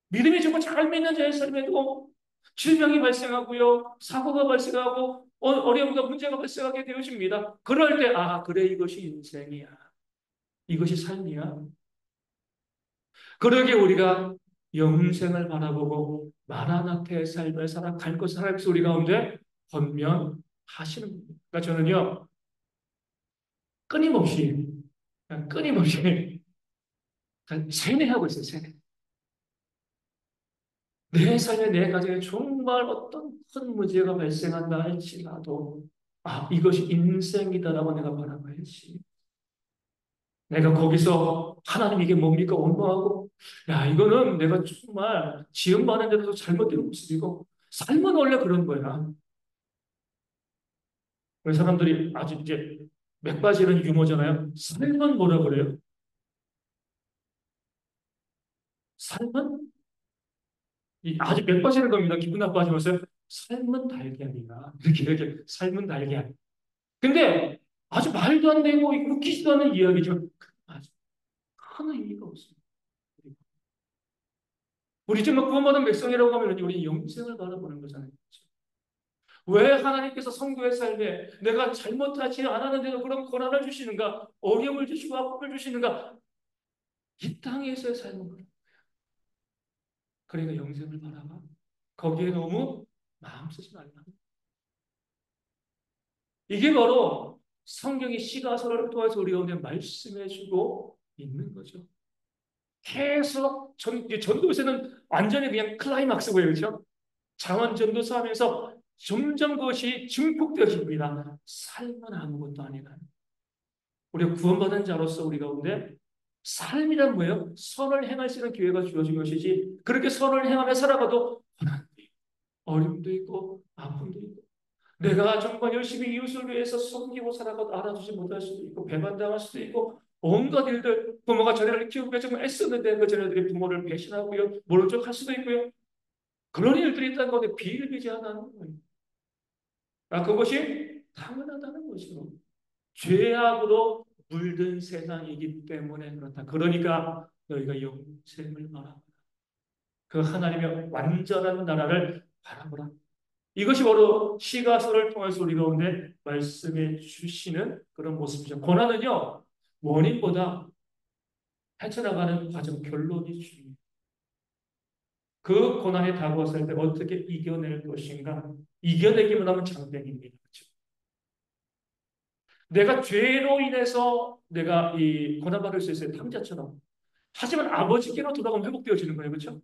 믿음이 좋고 잘 믿는 자의 삶에도 질병이 발생하고요. 사고가 발생하고 어려움과 문제가 발생하게 되어집니다. 그럴 때 아, 그래 이것이 인생이야. 이것이 삶이야. 그러게 우리가 영생을 바라보고 마라나타의 삶을 살아갈 것을 하나님께서 우리 가운데 권면하시는 겁니다. 그러니까 저는요. 끊임없이 끊임없이 세뇌하고 있어요. 세뇌. 내 삶에 내 가정에 정말 어떤 큰 문제가 발생한다 할지라도 아 이것이 인생이다라고 내가 바라봐야지. 내가 거기서 하나님 이게 뭡니까 원망하고 야 이거는 내가 정말 지음받은 대로 잘못된 모습이고 삶은 원래 그런 거야. 우리 사람들이 아주 이제 맥 빠지는 유머잖아요. 삶은 뭐라 그래요? 삶은 아주 맥 빠지는 겁니다. 기분 나빠지면서 삶은 달걀이야. 이렇게 삶은 달걀. 근데 아주 말도 안 되고 웃기지도 않은 이야기지만 아주 큰 의미가 없습니다. 우리 정말 구원받은 백성이라고 하면 우리 영생을 바라보는 거잖아요. 왜 하나님께서 성도의 삶에 내가 잘못하지 않았는데도 그런 고난을 주시는가? 어려움을 주시고 아픔을 주시는가? 이 땅에서의 삶을 그러니까 영생을 바라봐. 거기에 너무 마음 쓰지 말라. 이게 바로 성경이 시가서를 통해서 우리 가운데 말씀해주고 있는 거죠. 계속 전도서는 완전히 그냥 클라이막스고요, 그렇죠? 자원 전도서 하면서 점점 그것이 증폭되어집니다. 삶은 아무것도 아니다. 우리가 구원받은 자로서 우리 가운데 삶이란 뭐예요? 선을 행할 수 있는 기회가 주어진 것이지. 그렇게 선을 행하며 살아가도 고난도 있고, 어려움도 있고, 아픔도 있고. 내가 정말 열심히 이웃을 위해서 섬기고 살아가도 알아주지 못할 수도 있고, 배반당할 수도 있고, 온갖 일들, 부모가 자녀를 키우기 위해 정말 애썼는데 그 자녀들이 부모를 배신하고요, 모른 척 할 수도 있고요. 그런 일들이 있다는 건데 비일비재하다는 거예요. 그것이 당연하다는 것이고, 죄악으로 물든 세상이기 때문에 그렇다. 그러니까 너희가 영생을 바라보라. 그 하나님의 완전한 나라를 바라보라. 이것이 바로 시가서를 통해서 우리 가운데 말씀해 주시는 그런 모습이죠. 고난은요, 원인보다 헤쳐나가는 과정, 결론이 중요해요. 그 고난이 다가왔을 때 어떻게 이겨낼 것인가? 이겨내기만 하면 장땡입니다. 그렇죠? 내가 죄로 인해서 내가 이 고난받을 수 있어요. 탕자처럼. 하지만 아버지께로 돌아가면 회복되어지는 거예요. 그렇죠?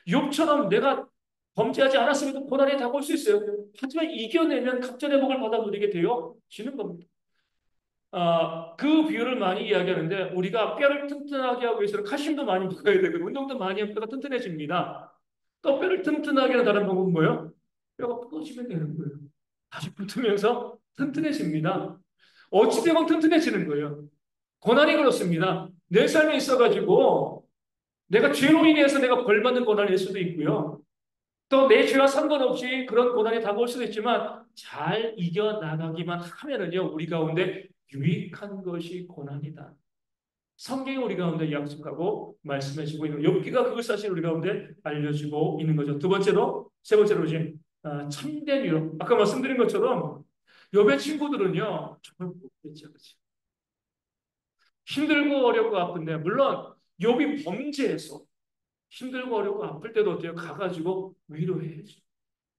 욥처럼 내가 범죄하지 않았음에도 고난이 다가올 수 있어요. 하지만 이겨내면 갑절의 복을 받아 누리게 되어지는 겁니다. 그 비유를 많이 이야기하는데 우리가 뼈를 튼튼하게 하기 위해서는 칼슘도 많이 먹어야 되고 운동도 많이 하면 뼈가 튼튼해집니다. 또 뼈를 튼튼하게 하는 다른 방법은 뭐예요? 뼈가 부러지면 되는 거예요. 다시 붙으면서 튼튼해집니다. 어찌되건 튼튼해지는 거예요. 고난이 그렇습니다. 내 삶에 있어가지고 내가 죄로 인해서 내가 벌받는 고난일 수도 있고요. 또 내 죄와 상관없이 그런 고난이 다가올 수도 있지만 잘 이겨나가기만 하면은요, 우리 가운데 유익한 것이 고난이다. 성경이 우리 가운데 약속하고 말씀해주고 있는 욥기가 그걸 사실 우리 가운데 알려주고 있는 거죠. 두 번째로, 세 번째로 이제 참된 위로. 아까 말씀드린 것처럼 욥의 친구들은요 정말 못됐죠, 그렇죠? 힘들고 어렵고 아픈데 물론 욥이 범죄해서 힘들고 어렵고 아플 때도 어때요? 가가지고 위로해야죠.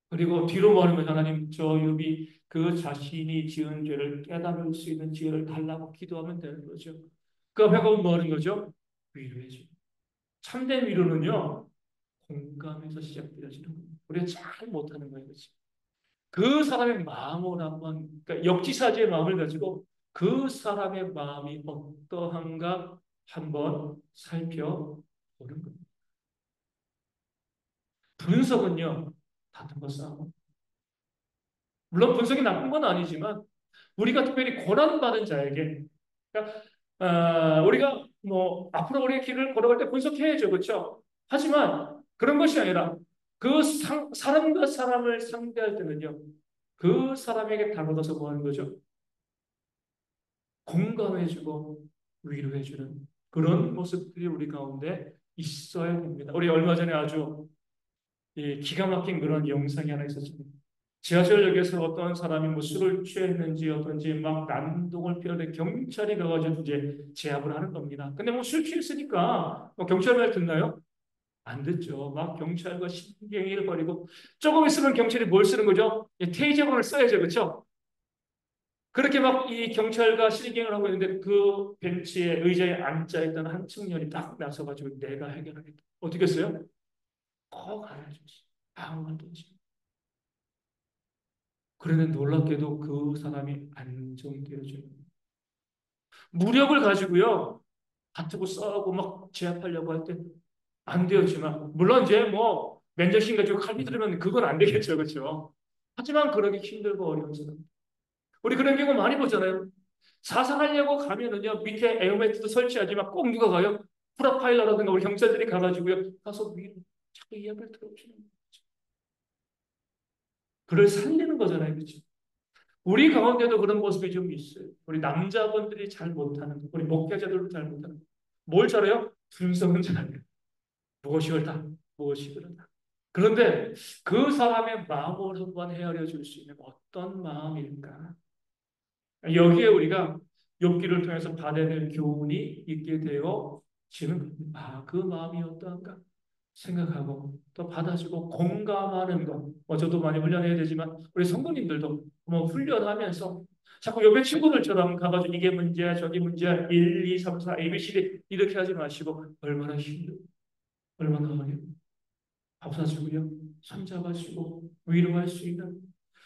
그리고 뒤로 말하면 하나님 저 욥이 그 자신이 지은 죄를 깨달을 수 있는 지혜를 달라고 기도하면 되는 거죠. 그 앞에 가면 뭐 하는 거죠? 위로해줘. 참된 위로는요 공감에서 시작되어지는 겁니다. 우리가 잘 못하는 거예요. 그렇지? 그 사람의 마음을 한번 그러니까 역지사지의 마음을 가지고 그 사람의 마음이 어떠한가 한번 살펴보는 겁니다. 분석은요 다른 거 싸움. 물론 분석이 나쁜 건 아니지만 우리가 특별히 고난받은 자에게 그러니까 우리가 뭐 앞으로 우리의 길을 걸어갈 때 분석해야죠, 그렇죠? 하지만 그런 것이 아니라 그 사람과 사람을 상대할 때는요, 그 사람에게 다가가서 뭐 하는 거죠? 공감해주고 위로해주는 그런 모습들이 우리 가운데 있어야 됩니다. 우리 얼마 전에 아주 기가 막힌 그런 영상이 하나 있었습니다. 지하철역에서 어떤 사람이 뭐 술을 취했는지 어떤지 막 난동을 피우는데 경찰이 가가지고 이제 제압을 하는 겁니다. 근데 뭐 술 취했으니까 뭐 경찰 말 듣나요? 안 듣죠. 막 경찰과 신경을 벌이고 조금 있으면 경찰이 뭘 쓰는 거죠? 테이저건을 써야죠, 그렇죠? 그렇게 막 이 경찰과 실갱을 하고 있는데 그 벤치에 의자에 앉아 있던 한 청년이 딱 나서가지고 내가 해결하겠다. 어떻게 했어요? 꼭 알아주지. 아무 말도 없이. 그런데 놀랍게도 그 사람이 안정되어지는 무력을 가지고요 다투고 싸우고 막 제압하려고 할 때 안 되었지만 물론 이제 뭐 맨정신 가지고 칼 휘두르면 그건 안 되겠죠, 그렇죠? 하지만 그러기 힘들고 어려운 사람 우리 그런 경우 많이 보잖아요. 사상하려고 가면은요 밑에 에어매트도 설치하지만 꼭 누가 가요? 프라파일러라든가 우리 경찰들이 가가지고요 가서 위로 자꾸 이야기를 들어주는 거죠. 그를 살리는 거잖아요, 그렇죠? 우리 가운데도 그런 모습이 좀 있어요. 우리 남자분들이 잘 못하는 거, 우리 목회자들도 잘 못하는 거. 뭘 잘해요? 분석은 잘해요. 무엇이 옳다, 무엇이 그르다. 그런데 그 사람의 마음을 한번 헤아려 줄 수 있는 어떤 마음일까? 여기에 우리가 욥기를 통해서 받아야 될 교훈이 있게 되어지는 겁니다. 아, 그 마음이 어떠한가 생각하고 또 받아주고 공감하는 것. 저도 많이 훈련해야 되지만 우리 성도님들도 뭐 훈련하면서 자꾸 옆에 친구들처럼 가가지고 이게 문제야 저게 문제야 1, 2, 3, 4, ABCD 이렇게 하지 마시고 얼마나 힘들어 얼마나 어려워 밥 사주고요 손 잡아주고 위로할 수 있는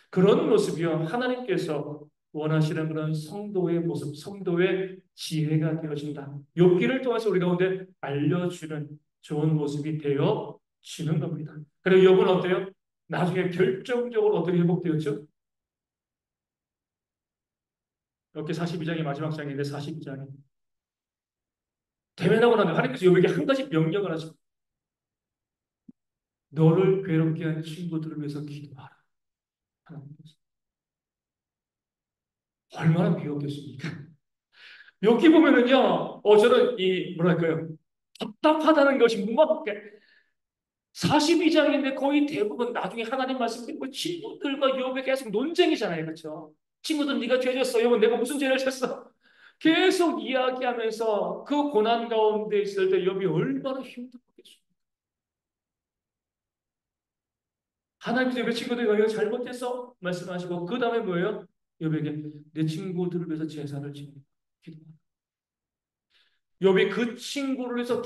그런 모습이요. 하나님께서 원하시는 그런 성도의 모습, 성도의 지혜가 되어진다. 욥기를 통해서 우리 가운데 알려주는 좋은 모습이 되어지는 겁니다. 그리고 욥은 어때요? 나중에 결정적으로 어떻게 회복되었죠? 욥기 42장이 마지막 장인데 42장이 대면하고 나면 하나님께서 욥에게 한 가지 명령을 하십니다. 너를 괴롭게 한 친구들을 위해서 기도하라. 하나님께서. 얼마나 비웠겠습니까? 여기 보면은요, 저는 뭐랄까요. 답답하다는 것이 무겁게 42장인데 거의 대부분 나중에 하나님 말씀 듣고 친구들과 욥에 계속 논쟁이잖아요. 그렇죠? 친구들 네가 죄졌어. 욥은 내가 무슨 죄를 졌어? 계속 이야기하면서 그 고난 가운데 있을 때 욥이 얼마나 힘들었겠어요. 하나님께서 욥의 친구들이 이거 잘못했어? 말씀하시고 그 다음에 뭐예요? 욥에게 내 친구들을 위해서 제사를 지내 기도하라. 욥이 그 친구를 위해서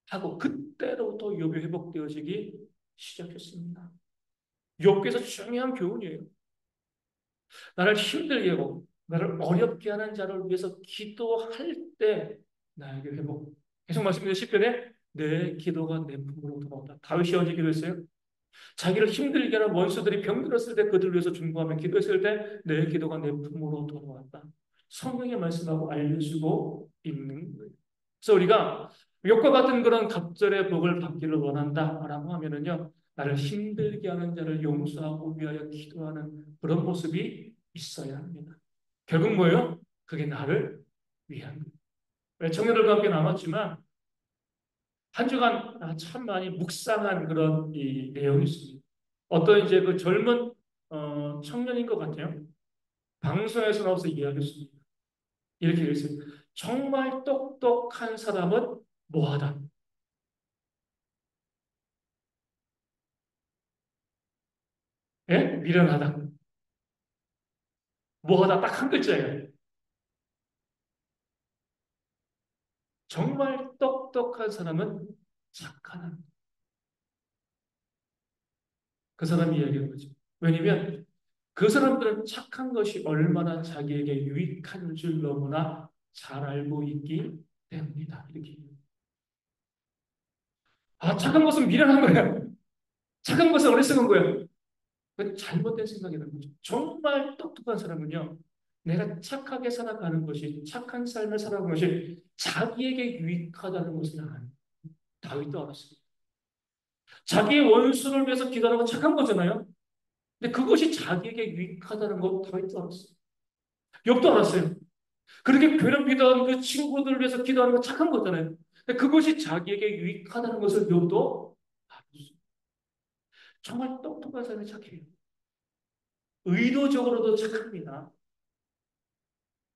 하고 그때로부터 욥이 회복되어지기 시작했습니다. 욥께서 중요한 교훈이에요. 나를 힘들게 하고 나를 어렵게 하는 자를 위해서 기도할 때 나에게 회복. 계속 말씀드린 시편에 내 기도가 내 품으로 돌아온다. 다윗이 언제 기도했어요? 자기를 힘들게 하는 원수들이 병들었을 때 그들을 위해서 중보하며 기도했을 때 내 기도가 내 품으로 돌아왔다. 성경의 말씀하고 알려주고 있는 거예요. 그래서 우리가 욕과 같은 그런 갑절의 복을 받기를 원한다라고 하면은요, 나를 힘들게 하는 자를 용서하고 위하여 기도하는 그런 모습이 있어야 합니다. 결국 뭐예요? 그게 나를 위한 거예요. 청년들과 함께 남았지만 한 주간 참 많이 묵상한 그런 이 내용이 있습니다. 어떤 이제 그 젊은 청년인 것 같아요. 방송에서 나와서 이야기했습니다. 이렇게 얘기했어요. 정말 똑똑한 사람은 뭐하다. 예? 미련하다. 뭐하다 딱 한 글자예요. 정말 똑똑한 사람은 착하다. 그 사람이 이야기하는 거죠. 왜냐면 그 사람들은 착한 것이 얼마나 자기에게 유익한 줄 너무나 잘 알고 있기 때문이다. 이렇게. 착한 것은 미련한 거야. 착한 것은 어리석은 거야. 그 잘못된 생각이라는 거죠. 정말 똑똑한 사람은요, 내가 착하게 살아가는 것이, 착한 삶을 살아가는 것이 자기에게 유익하다는 것을 아는 다윗도 알았습니다. 자기의 원수를 위해서 기도하는 건 착한 거잖아요. 근데 그것이 자기에게 유익하다는 것 다윗도 알았어요. 욥도 알았어요. 그렇게 괴롭히던 그 친구들을 위해서 기도하는 건 착한 거잖아요. 근데 그것이 자기에게 유익하다는 것을 욥도 알았어요. 정말 똑똑한 사람이 착해요. 의도적으로도 착합니다.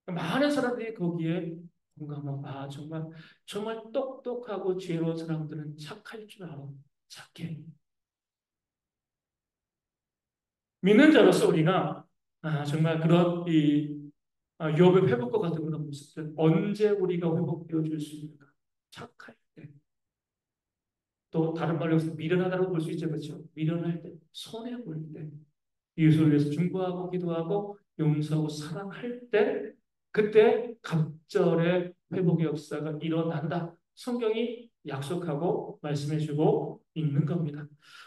많은 사람들이 거기에 공감하고, 정말 똑똑하고 지혜로운 사람들은 착할 줄 알아. 착해. 믿는 자로서 우리가 정말 그런 욥의 회복과 같은 그런 모습들 언제 우리가 회복되어 줄 수 있는가? 착할 때. 또 다른 말로 해서 미련하다고 볼 수 있죠. 그렇죠? 미련할 때, 손해 볼 때, 이웃을 위해서 중보하고 기도하고 용서하고 사랑할 때 그때 갑절의 회복의 역사가 일어난다. 성경이 약속하고 말씀해주고 있는 겁니다.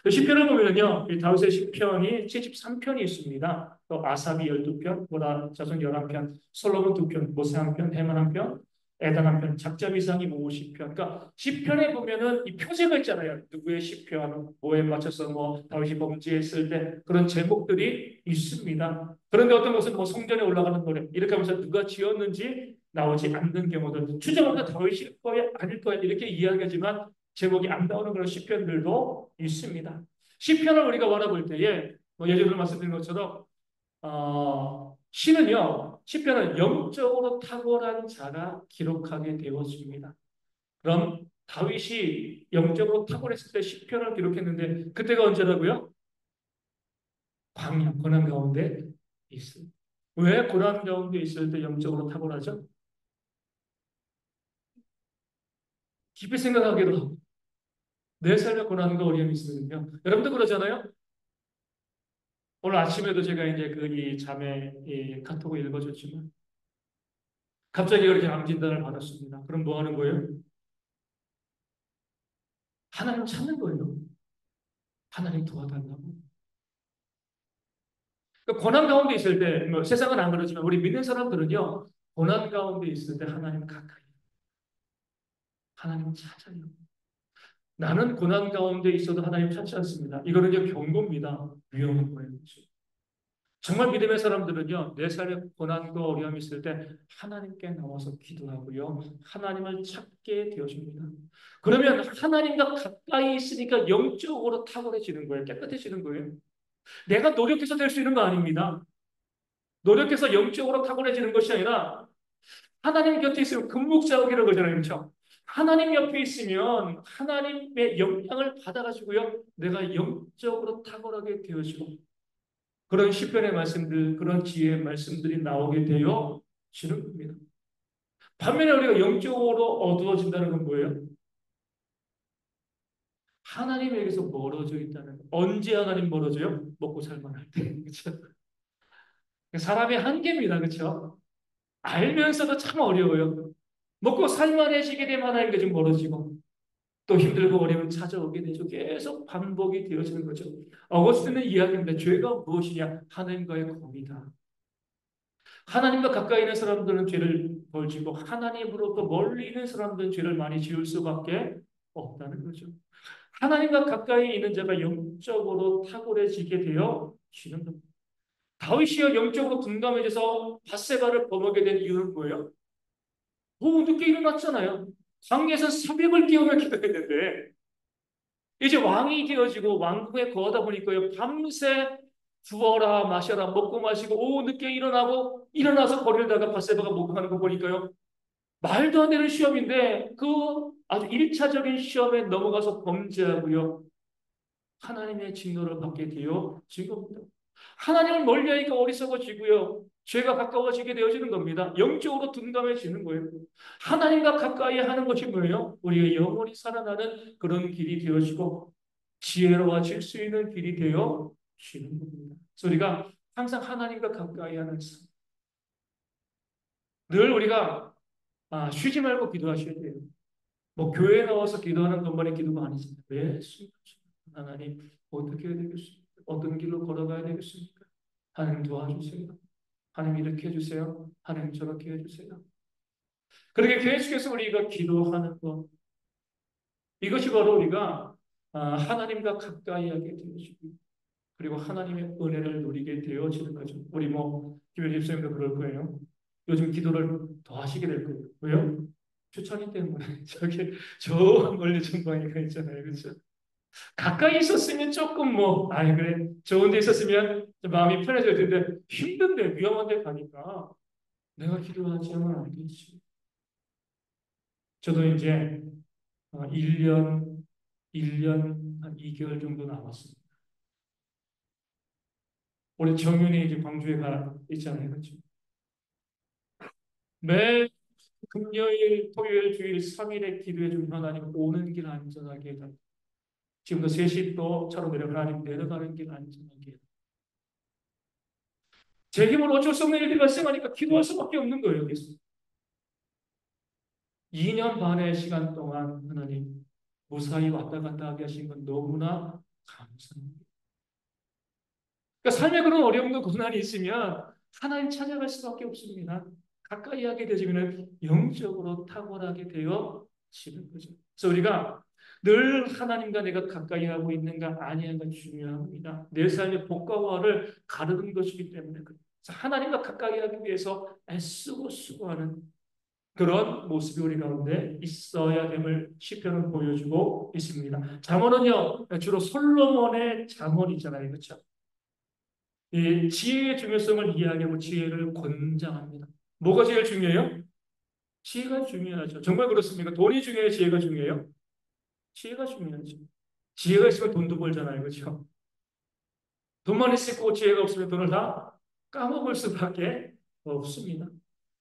시편을 보면요, 이 다윗의 시편이 73편이 있습니다. 또 아삽이 12편, 보라 자손 11편, 솔로몬 2편, 모세 1편, 헤만 1편, 에단 1편, 작자미상이 50편. 그러니까 시편에 보면은 이 표제가 있잖아요. 누구의 시편, 뭐에 맞춰서 다윗이 범죄했을 때 그런 제목들이 있습니다. 그런데 어떤 것은 성전에 올라가는 노래 이렇게 하면서 누가 지었는지 나오지 않는 경우들 추정합니다. 다윗일 거야 아닐 거야 이렇게 이야기하지만 제목이 안 나오는 그런 시편들도 있습니다. 시편을 우리가 바라볼 때에 뭐 예전에 말씀드린 것처럼 시편은 영적으로 탁월한 자가 기록하게 되어집니다. 그럼 다윗이 영적으로 탁월했을 때 시편을 기록했는데 그때가 언제라고요? 광야 고난 가운데 있어요. 왜 고난 가운데 있을 때 영적으로 탁월하죠? 깊이 생각하기도 하고 내 삶에 고난과 어려움이 있으면요. 여러분도 그러잖아요. 오늘 아침에도 제가 이제 이 자매 이 카톡을 읽어줬지만 갑자기 그렇게 암 진단을 받았습니다. 그럼 뭐 하는 거예요? 하나님 찾는 거예요. 하나님 도와달라고. 그러니까 고난 가운데 있을 때, 뭐 세상은 안 그러지만 우리 믿는 사람들은요, 고난 가운데 있을 때 하나님 가까이, 하나님 찾아요. 나는 고난 가운데 있어도 하나님 찾지 않습니다. 이거는요, 경고입니다. 위험한 거예요. 정말 믿음의 사람들은요, 내 삶에 고난과 어려움이 있을 때 하나님께 나와서 기도하고요, 하나님을 찾게 되어집니다. 그러면 하나님과 가까이 있으니까 영적으로 탁월해지는 거예요. 깨끗해지는 거예요. 내가 노력해서 될 수 있는 거 아닙니다. 노력해서 영적으로 탁월해지는 것이 아니라 하나님 곁에 있으면 금묵자옥이라고 그러잖아요. 그렇죠? 하나님 옆에 있으면 하나님의 영향을 받아가지고요. 내가 영적으로 탁월하게 되어지고 그런 시편의 말씀들, 그런 지혜의 말씀들이 나오게 되어지는 겁니다. 반면에 우리가 영적으로 어두워진다는 건 뭐예요? 하나님에게서 멀어져 있다는 거. 언제 하나님 멀어져요? 먹고 살만할 때. 그렇죠? 사람의 한계입니다. 그렇죠? 알면서도 참 어려워요. 먹고 살만해지게 되면 하나님께 좀 멀어지고 또 힘들고 어려움 찾아오게 되죠. 계속 반복이 되어지는 거죠. 어거스틴은 이야기합니다. 죄가 무엇이냐? 하나님과의 거리다. 하나님과 가까이 있는 사람들은 죄를 벌 지고 하나님으로부터 멀리 있는 사람들은 죄를 많이 지을 수밖에 없다는 거죠. 하나님과 가까이 있는 자가 영적으로 탁월해지게 되어지는 겁니다. 다윗이요 영적으로 둔감해져서 밧세바를 범하게 된 이유는 뭐예요? 늦게 일어났잖아요. 광야에서 새벽을 깨우며 기도했는데 이제 왕이 되어지고 왕궁에 거하다 보니까요 밤새 주어라 마셔라 먹고 마시고 오후 늦게 일어나고 일어나서 거리다가 밧세바가 목욕하는 거 보니까요 말도 안 되는 시험인데 그 아주 일차적인 시험에 넘어가서 범죄하고요 하나님의 진노를 받게 되어 지금부터 하나님을 멀리하니까 어리석어지고요 죄가 가까워지게 되어지는 겁니다. 영적으로 둔감해지는 거예요. 하나님과 가까이 하는 것이 뭐예요? 우리가 영원히 살아나는 그런 길이 되어지고 지혜로워질 수 있는 길이 되어지는 겁니다. 그래서 우리가 항상 하나님과 가까이 하는 삶. 늘 우리가 쉬지 말고 기도하셔야 돼요. 뭐 교회에 나와서 기도하는 것만의 기도가 아니잖아요. 매 순간 하나님 어떻게 해야 되겠습니까? 어떤 길로 걸어가야 되겠습니까? 하나님 도와주세요. 하나님 이렇게 해주세요. 하나님 저렇게 해주세요. 그렇게 계속해서 우리가 기도하는 것. 이것이 바로 우리가 하나님과 가까이 하게 되어지고 그리고 하나님의 은혜를 누리게 되어지는 거죠. 우리 김현 집사님도 그럴 거예요. 요즘 기도를 더 하시게 될 거예요. 왜요? 추천이 때문에 저기 저 멀리 전방위가 있잖아요. 그렇죠? 가까이 있었으면 조금 그래 좋은 데 있었으면 마음이 편해질 텐데 힘든데 위험한 데 가니까 내가 기도하지 않으면 안 되지. 저도 이제 1년 한 2개월 정도 남았습니다. 우리 정윤이 이제 광주에 가 있잖아요. 그렇죠? 매 금요일, 토요일, 주일 3일에 기도해 주면 하나님 오는 길 안전하게 해달라. 지금도 3시 또 차로 내려가 하나님 내려가는 길 안전하게 해달라. 제 힘으로 어쩔 수 없는 일이 발생하니까 기도할 수밖에 없는 거예요. 계속. 2년 반의 시간 동안 하나님 무사히 왔다 갔다 하게 하신 건 너무나 감사합니다. 그러니까 삶에 그런 어려움과 고난이 있으면 하나님 찾아갈 수밖에 없습니다. 가까이 하게 되시면 영적으로 탁월하게 되어지는 거죠. 그래서 우리가 늘 하나님과 내가 가까이 하고 있는가 아니한가 중요합니다. 내 삶의 복과 화를 가르는 것이기 때문에 그래서 하나님과 가까이 하기 위해서 애쓰고 수고하는 그런 모습이 우리 가운데 있어야 됨을 시편은 보여주고 있습니다. 잠언은요, 주로 솔로몬의 잠언이잖아요. 그렇죠? 이 지혜의 중요성을 이야기하고 지혜를 권장합니다. 뭐가 제일 중요해요? 지혜가 중요하죠. 정말 그렇습니까? 돈이 중요해요? 지혜가 중요해요? 지혜가 중요하죠. 지혜가 있으면 돈도 벌잖아요. 그렇죠? 돈만 있고 지혜가 없으면 돈을 다 까먹을 수밖에 없습니다.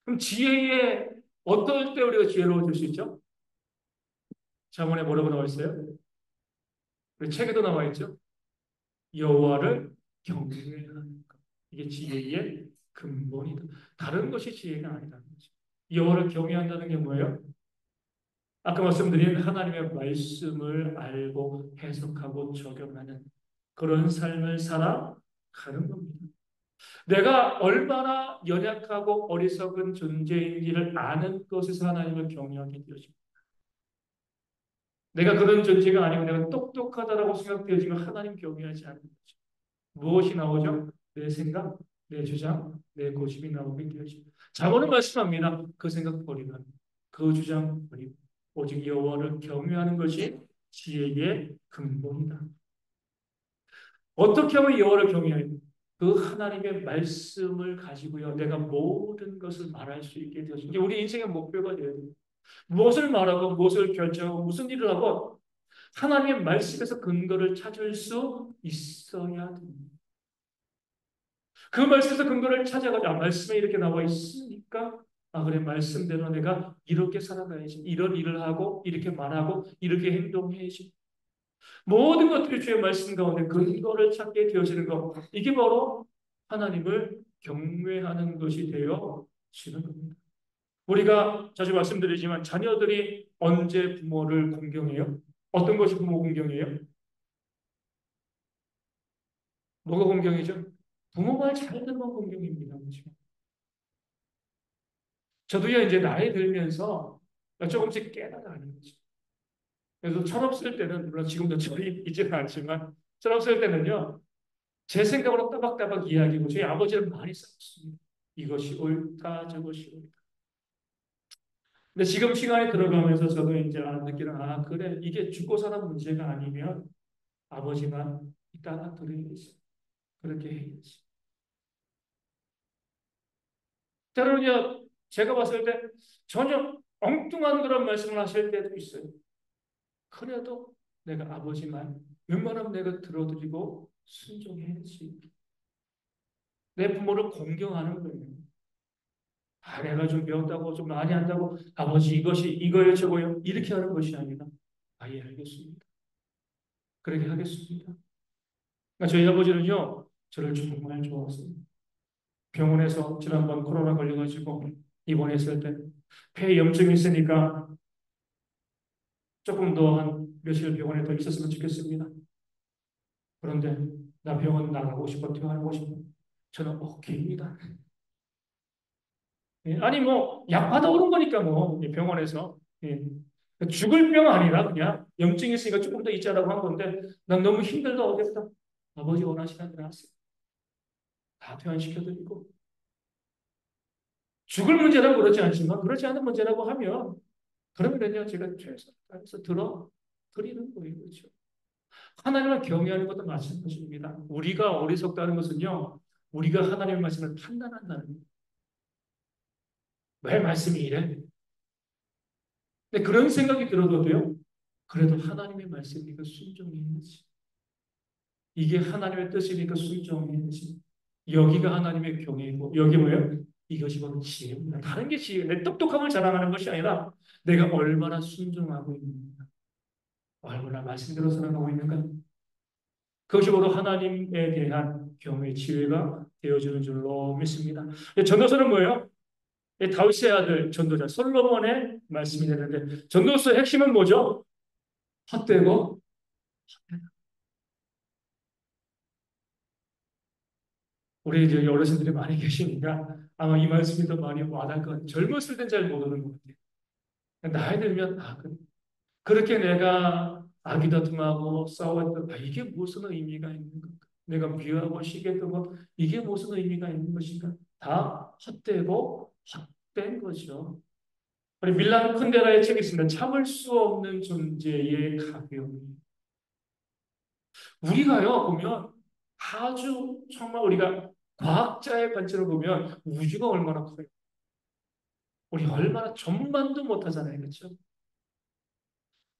그럼 지혜에 어떨 때 우리가 지혜로워질 수 있죠? 잠언에 뭐라고 나와 있어요? 우리 책에도 나와 있죠? 여호와를 경외하는 것. 이게 지혜의 근본이다. 다른 것이 지혜가 아니라는 거죠. 여호와를 경외한다는 게 뭐예요? 아까 말씀드린 하나님의 말씀을 알고 해석하고 적용하는 그런 삶을 살아가는 겁니다. 내가 얼마나 연약하고 어리석은 존재인지를 아는 것에서 하나님을 경외하게 되어집니다. 내가 그런 존재가 아니고 내가 똑똑하다라고 생각되어지면 하나님 경외하지 않는 거죠. 무엇이 나오죠? 내 생각, 내 주장, 내 고집이 나오게 되어집니다. 잠언은 말씀합니다. 그 생각 버리면, 그 주장 버리고 오직 여호와를 경외하는 것이 지혜의 근본이다. 어떻게 하면 여호와를 경외해요? 그 하나님의 말씀을 가지고요. 내가 모든 것을 말할 수 있게 되어서 이게 우리 인생의 목표가 되어야 돼요. 무엇을 말하고 무엇을 결정하고 무슨 일을 하고 하나님의 말씀에서 근거를 찾을 수 있어야 됩니다. 그 말씀에서 근거를 찾아가지고 말씀에 이렇게 나와 있으니까 그래 말씀대로 내가 이렇게 살아가야지 이런 일을 하고 이렇게 말하고 이렇게 행동해야지 모든 것들이 주의 말씀 가운데 근거를 찾게 되어지는 것 이게 바로 하나님을 경외하는 것이 되어지는 겁니다. 우리가 자주 말씀드리지만 자녀들이 언제 부모를 공경해요? 어떤 것이 부모 공경이에요? 뭐가 공경이죠? 부모 말 잘 듣는 공경입니다. 그렇죠? 저도요 이제 나이 들면서 조금씩 깨달아가는 거죠. 그래서 철없을 때는 물론 지금도 철이 있지는 않지만 철없을 때는요 제 생각으로 따박따박 이야기하고 저희 아버지를 많이 싸웠습니다. 이것이 옳다 저것이 옳다. 근데 지금 시간이 들어가면서 저도 이제 느끼는 그래 이게 죽고 사는 문제가 아니면 아버지만 따라 들어야지 그렇게 해야지. 때로는요 제가 봤을 때 전혀 엉뚱한 그런 말씀을 하실 때도 있어요. 그래도 내가 아버지만 웬만하면 내가 들어드리고 순종해야지. 내 부모를 공경하는 거예요. 내가 좀 배웠다고 좀 많이 한다고 아버지 이것이 이거예요 저거예요 이렇게 하는 것이 아니라 예 알겠습니다. 그렇게 하겠습니다. 그러니까 저희 아버지는요 저를 정말 좋아하세요. 병원에서 지난번 코로나 걸려가지고 입원했을 때 폐에 염증이 있으니까 조금 더 한 며칠 병원에 더 있었으면 좋겠습니다. 그런데 나 병원 나가고 싶어 퇴원하고 싶어 저는 오케이입니다. 아니 뭐 약 받아오는 거니까 뭐 병원에서 죽을 병 아니라 그냥 염증이 있으니까 조금 더 있자라고 한 건데 난 너무 힘들다 어겠다. 아버지 원하시는 대로 하세요. 다 퇴원시켜드리고 죽을 문제라고 그러지 않지만 그렇지 않은 문제라고 하면 그러면요 제가 최선을 다해서 드리는 거예요. 그렇죠? 하나님을 경외하는 것도 마찬가지입니다. 우리가 어리석다는 것은요 우리가 하나님의 말씀을 판단한다는 거예요. 왜 말씀이 이래? 근데 그런 생각이 들어도요 그래도 하나님의 말씀이니까 순종해야지. 이게 하나님의 뜻이니까 순종해야지. 여기가 하나님의 경외이고 여기 뭐예요? 이것이 바로 지혜입니다. 다른 게 지혜. 내 똑똑함을 자랑하는 것이 아니라 내가 얼마나 순종하고 있는가. 얼마나 말씀대로 살아가고 있는가. 그것이 바로 하나님에 대한 경외, 지혜가 되어주는 줄로 믿습니다. 전도서는 뭐예요? 다윗의 아들 전도자 솔로몬의 말씀이 되는데 전도서의 핵심은 뭐죠? 헛되고 우리 이제 어르신들이 많이 계시니까 아마 이 말씀이 더 많이 와닿을 것 같아요. 젊었을 땐 잘 모르는 것 같아요. 나이 들면 그래. 그렇게 내가 아기다툼하고 싸웠던 이게 무슨 의미가 있는 건가? 내가 미워하고 시기했던 것 이게 무슨 의미가 있는 것인가? 다 헛되고 헛된 거죠. 우리 밀란 쿤데라의 책에 있습니다. 참을 수 없는 존재의 가벼움. 우리가요, 보면 아주 정말 우리가 과학자의 관점으로 보면 우주가 얼마나 커요. 우리 얼마나 전만도 못하잖아요. 그렇죠?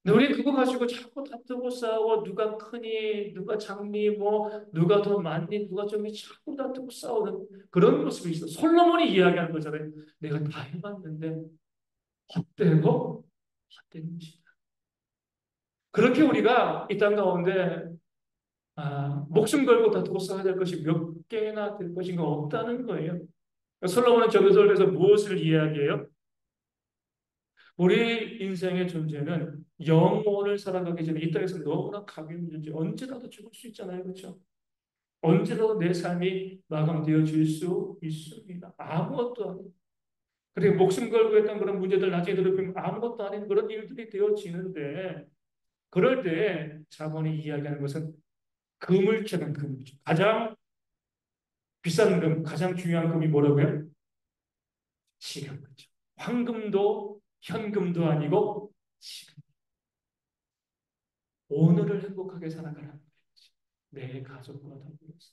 근데 우리 그거 가지고 자꾸 다투고 싸우고 누가 크니 누가 작니 뭐 누가 더 많니 누가 적니 자꾸 다투고 싸우는 그런 모습이 있어. 솔로몬이 이야기하는 거잖아요. 내가 다 해봤는데 헛되고 헛된 것이다. 그렇게 우리가 이 땅 가운데 목숨 걸고 다투고 싸워야 될 것이 몇 개나 될 것인가 없다는 거예요. 솔로몬은 저기서 무엇을 이야기해요? 우리 인생의 존재는 영혼을 살아가기 전에 이 땅에서 너무나 가벼운 존재, 언제라도 죽을 수 있잖아요. 그렇죠? 언제라도 내 삶이 마감되어질 수 있습니다. 아무것도 아닌. 그리고 목숨 걸고 했던 그런 문제들 나중에 들어보면 아무것도 아닌 그런 일들이 되어지는데 그럴 때 자본이 이야기하는 것은 금을 채는 금이죠. 가장 비싼 금, 가장 중요한 금이 뭐라고요? 시간이죠. 황금도 현금도 아니고 시간. 오늘을 행복하게 살아가라는 거지. 내 가족과 더불어서,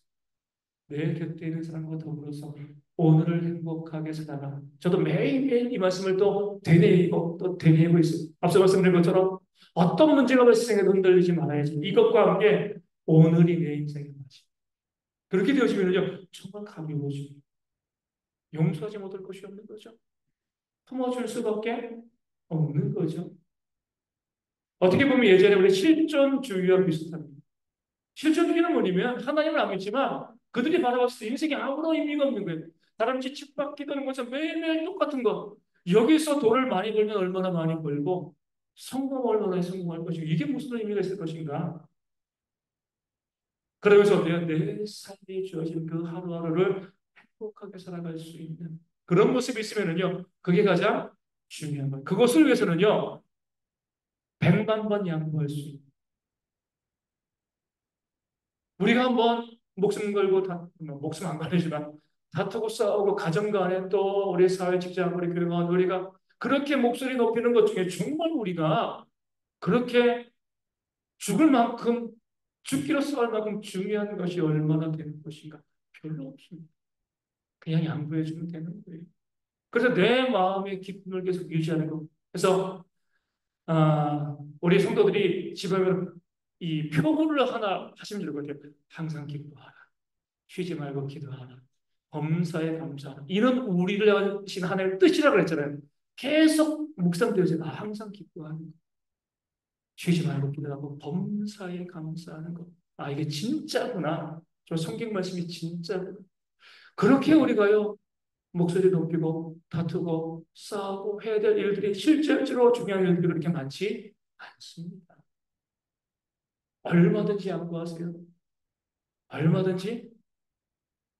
내 곁에 있는 사람과 더불어서 오늘을 행복하게 살아가. 저도 매일매일 이 말씀을 또 되뇌이고 또 되뇌이고 있어요. 앞서 말씀드린 것처럼 어떤 문제가 발생해도 흔들리지 말아야지. 이것과 함께 오늘이 내 인생의 맛이. 그렇게 되어지면요 정말 가벼워지고 용서하지 못할 것이 없는 거죠. 품어줄 수밖에 없는 거죠. 어떻게 보면 예전에 우리 실존주의와 비슷합니다. 실존주의는 뭐냐면 하나님을 안 믿지만 그들이 바라봤을 때 인생에 아무런 의미가 없는 거예요. 다른 집 칩박기 도는 것은 매일매일 똑같은 거. 여기서 돈을 많이 벌면 얼마나 많이 벌고 성공을 성공할 것이고 이게 무슨 의미가 있을 것인가. 그러면서 내 삶에 주어진 그 하루하루를 행복하게 살아갈 수 있는 그런 모습이 있으면은요, 그게 가장 중요한 거예요. 그것을 위해서는요, 100만 번 양보할 수 있는. 우리가 한번 목숨 걸고 목숨 안 걸리지만 다투고 싸우고 가정 간에 또 우리 사회 직장 우리 교회관 우리가 그렇게 목소리 높이는 것 중에 정말 우리가 그렇게 죽을 만큼 죽기로 싸울 만큼 중요한 것이 얼마나 되는 것인가 별로 없습니다. 그냥 양보해 주면 되는 거예요. 그래서 내 마음의 기쁨을 계속 유지하는 거. 그래서 우리 성도들이 집에 이 표구를 하나 하시면 될 것 같아요. 항상 기뻐하라. 쉬지 말고 기도하라. 범사에 감사하라. 이런 우리를 하신 하나님의 뜻이라고 했잖아요. 계속 묵상되어져요. 항상 기뻐하는 거. 쉬지 말고 기도하고 범사에 감사하는 것. 이게 진짜구나. 저 성경 말씀이 진짜구나. 그렇게 우리가요. 목소리 높이고 다투고 싸우고 해야 될 일들이 실제로 중요한 일들이 그렇게 많지 않습니다. 얼마든지 양보하세요. 얼마든지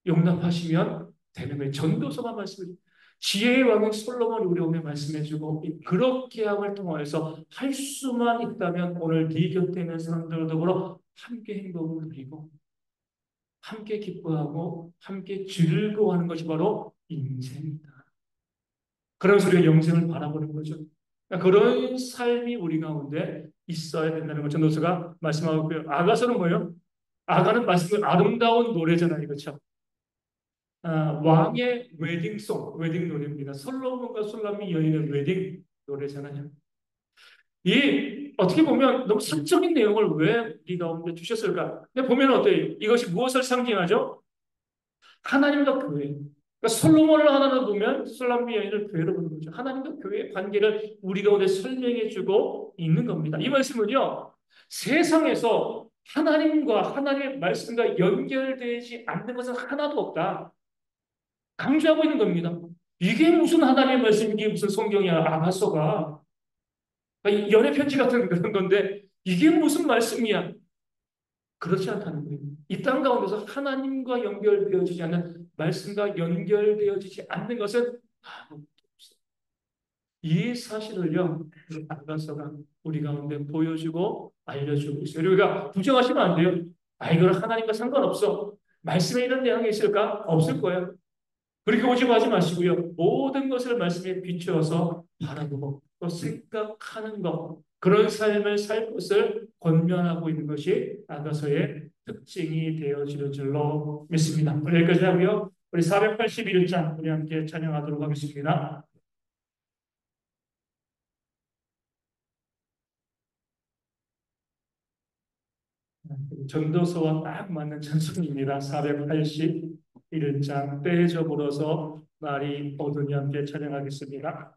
용납하시면 되는 거예요. 전도서만 말씀해 지혜의 왕인 솔로몬이 우리 오늘 말씀해주고 그렇게 함을 통해서 할 수만 있다면 오늘 네 곁에 있는 사람들과 더불어 함께 행복을 누리고 함께 기뻐하고 함께 즐거워하는 것이 바로 인생이다. 그러면서 우리가 영생을 바라보는 거죠. 그러니까 그런 삶이 우리 가운데 있어야 된다는 거죠. 전도서가 말씀하고 있고요. 아가서는 뭐예요? 아가는 말씀은 아름다운 노래잖아요. 그렇죠? 왕의 웨딩송, 웨딩 노래입니다. 솔로몬과 솔라미 여인의 웨딩 노래잖아요. 이 어떻게 보면 너무 사적인 내용을 왜 우리 가운데 주셨을까? 근데 보면 어때요? 이것이 무엇을 상징하죠? 하나님과 교회. 그러니까 솔로몬을 하나로 보면 솔라미 여인을 교회로 보는 거죠. 하나님과 교회의 관계를 우리 가운데 설명해주고 있는 겁니다. 이 말씀은요, 세상에서 하나님과 하나님의 말씀과 연결되지 않는 것은 하나도 없다. 강조하고 있는 겁니다. 이게 무슨 하나님의 말씀, 이게 무슨 성경이야, 아가서가. 연애 편지 같은 그런 건데, 이게 무슨 말씀이야? 그렇지 않다는 거예요. 이 땅 가운데서 하나님과 연결되어지지 않는 말씀과 연결되어지지 않는 것은 아무것도 없어요. 이 사실을요, 아가서가 우리 가운데 보여주고 알려주고 있어요. 우리가 부정하시면 안 돼요. 이거는 하나님과 상관없어. 말씀에 이런 내용이 있을까? 없을 거예요. 그렇게 오시고 하지 마시고요. 모든 것을 말씀에 비추어서 바라보고 또 생각하는 것, 그런 삶을 살 것을 권면하고 있는 것이 아가서의 특징이 되어지는 줄로 믿습니다. 오늘 여기까지 하고요. 우리 481장 우리 함께 찬양하도록 하겠습니다. 전도서와 딱 맞는 찬송입니다. 481장 떼저 불어서 날이 어두니 함께 찬양하겠습니다.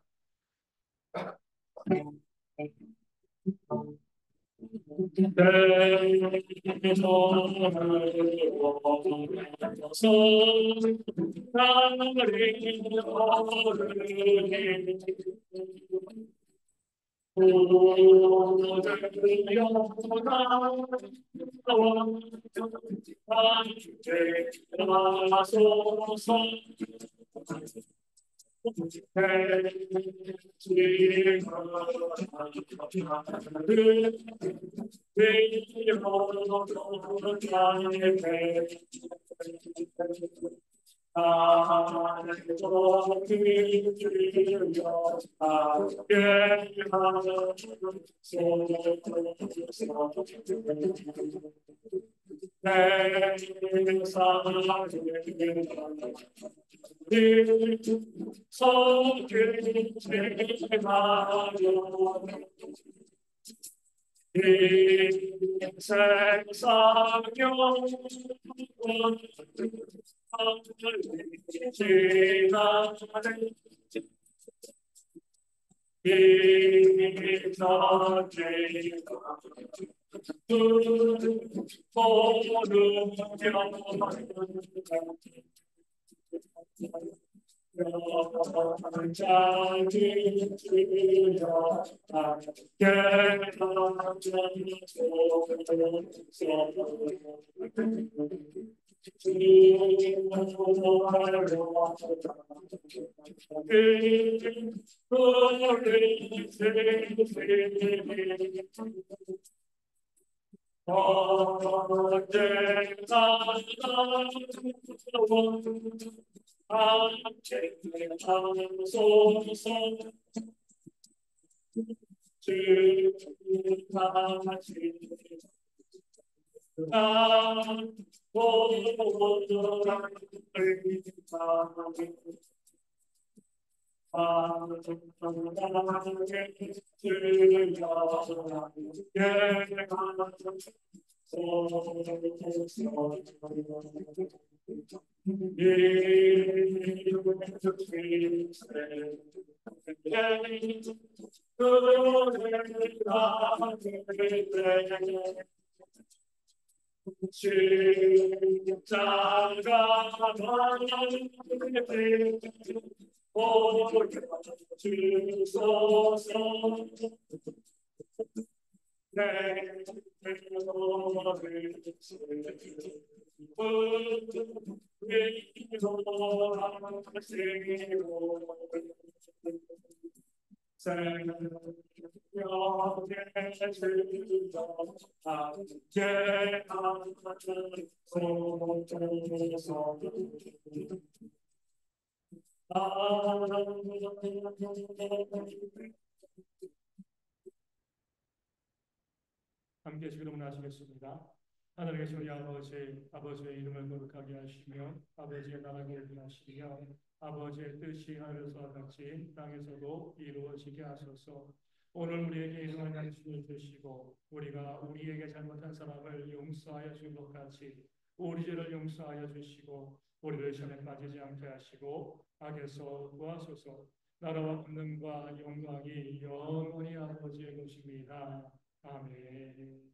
함께 지금 하시겠습니다. 하늘에 계신 우리 아버지, 아버지의 이름을 거룩하게 하시며 아버지의 나라를 위하시며 아버지의 뜻이 하늘에서와 같이 땅에서도 이루어지게 하소서. 오늘 우리에게 일용할 양식을 주시고 우리가 우리에게 잘못한 사람을 용서하여 준 것 같이 우리 죄를 용서하여 주시고 우리를 시험에 빠지지 않게 하시고 악에서 구하소서. 나라와 권능과 영광이 영원히 아버지의 것입니다. 아멘.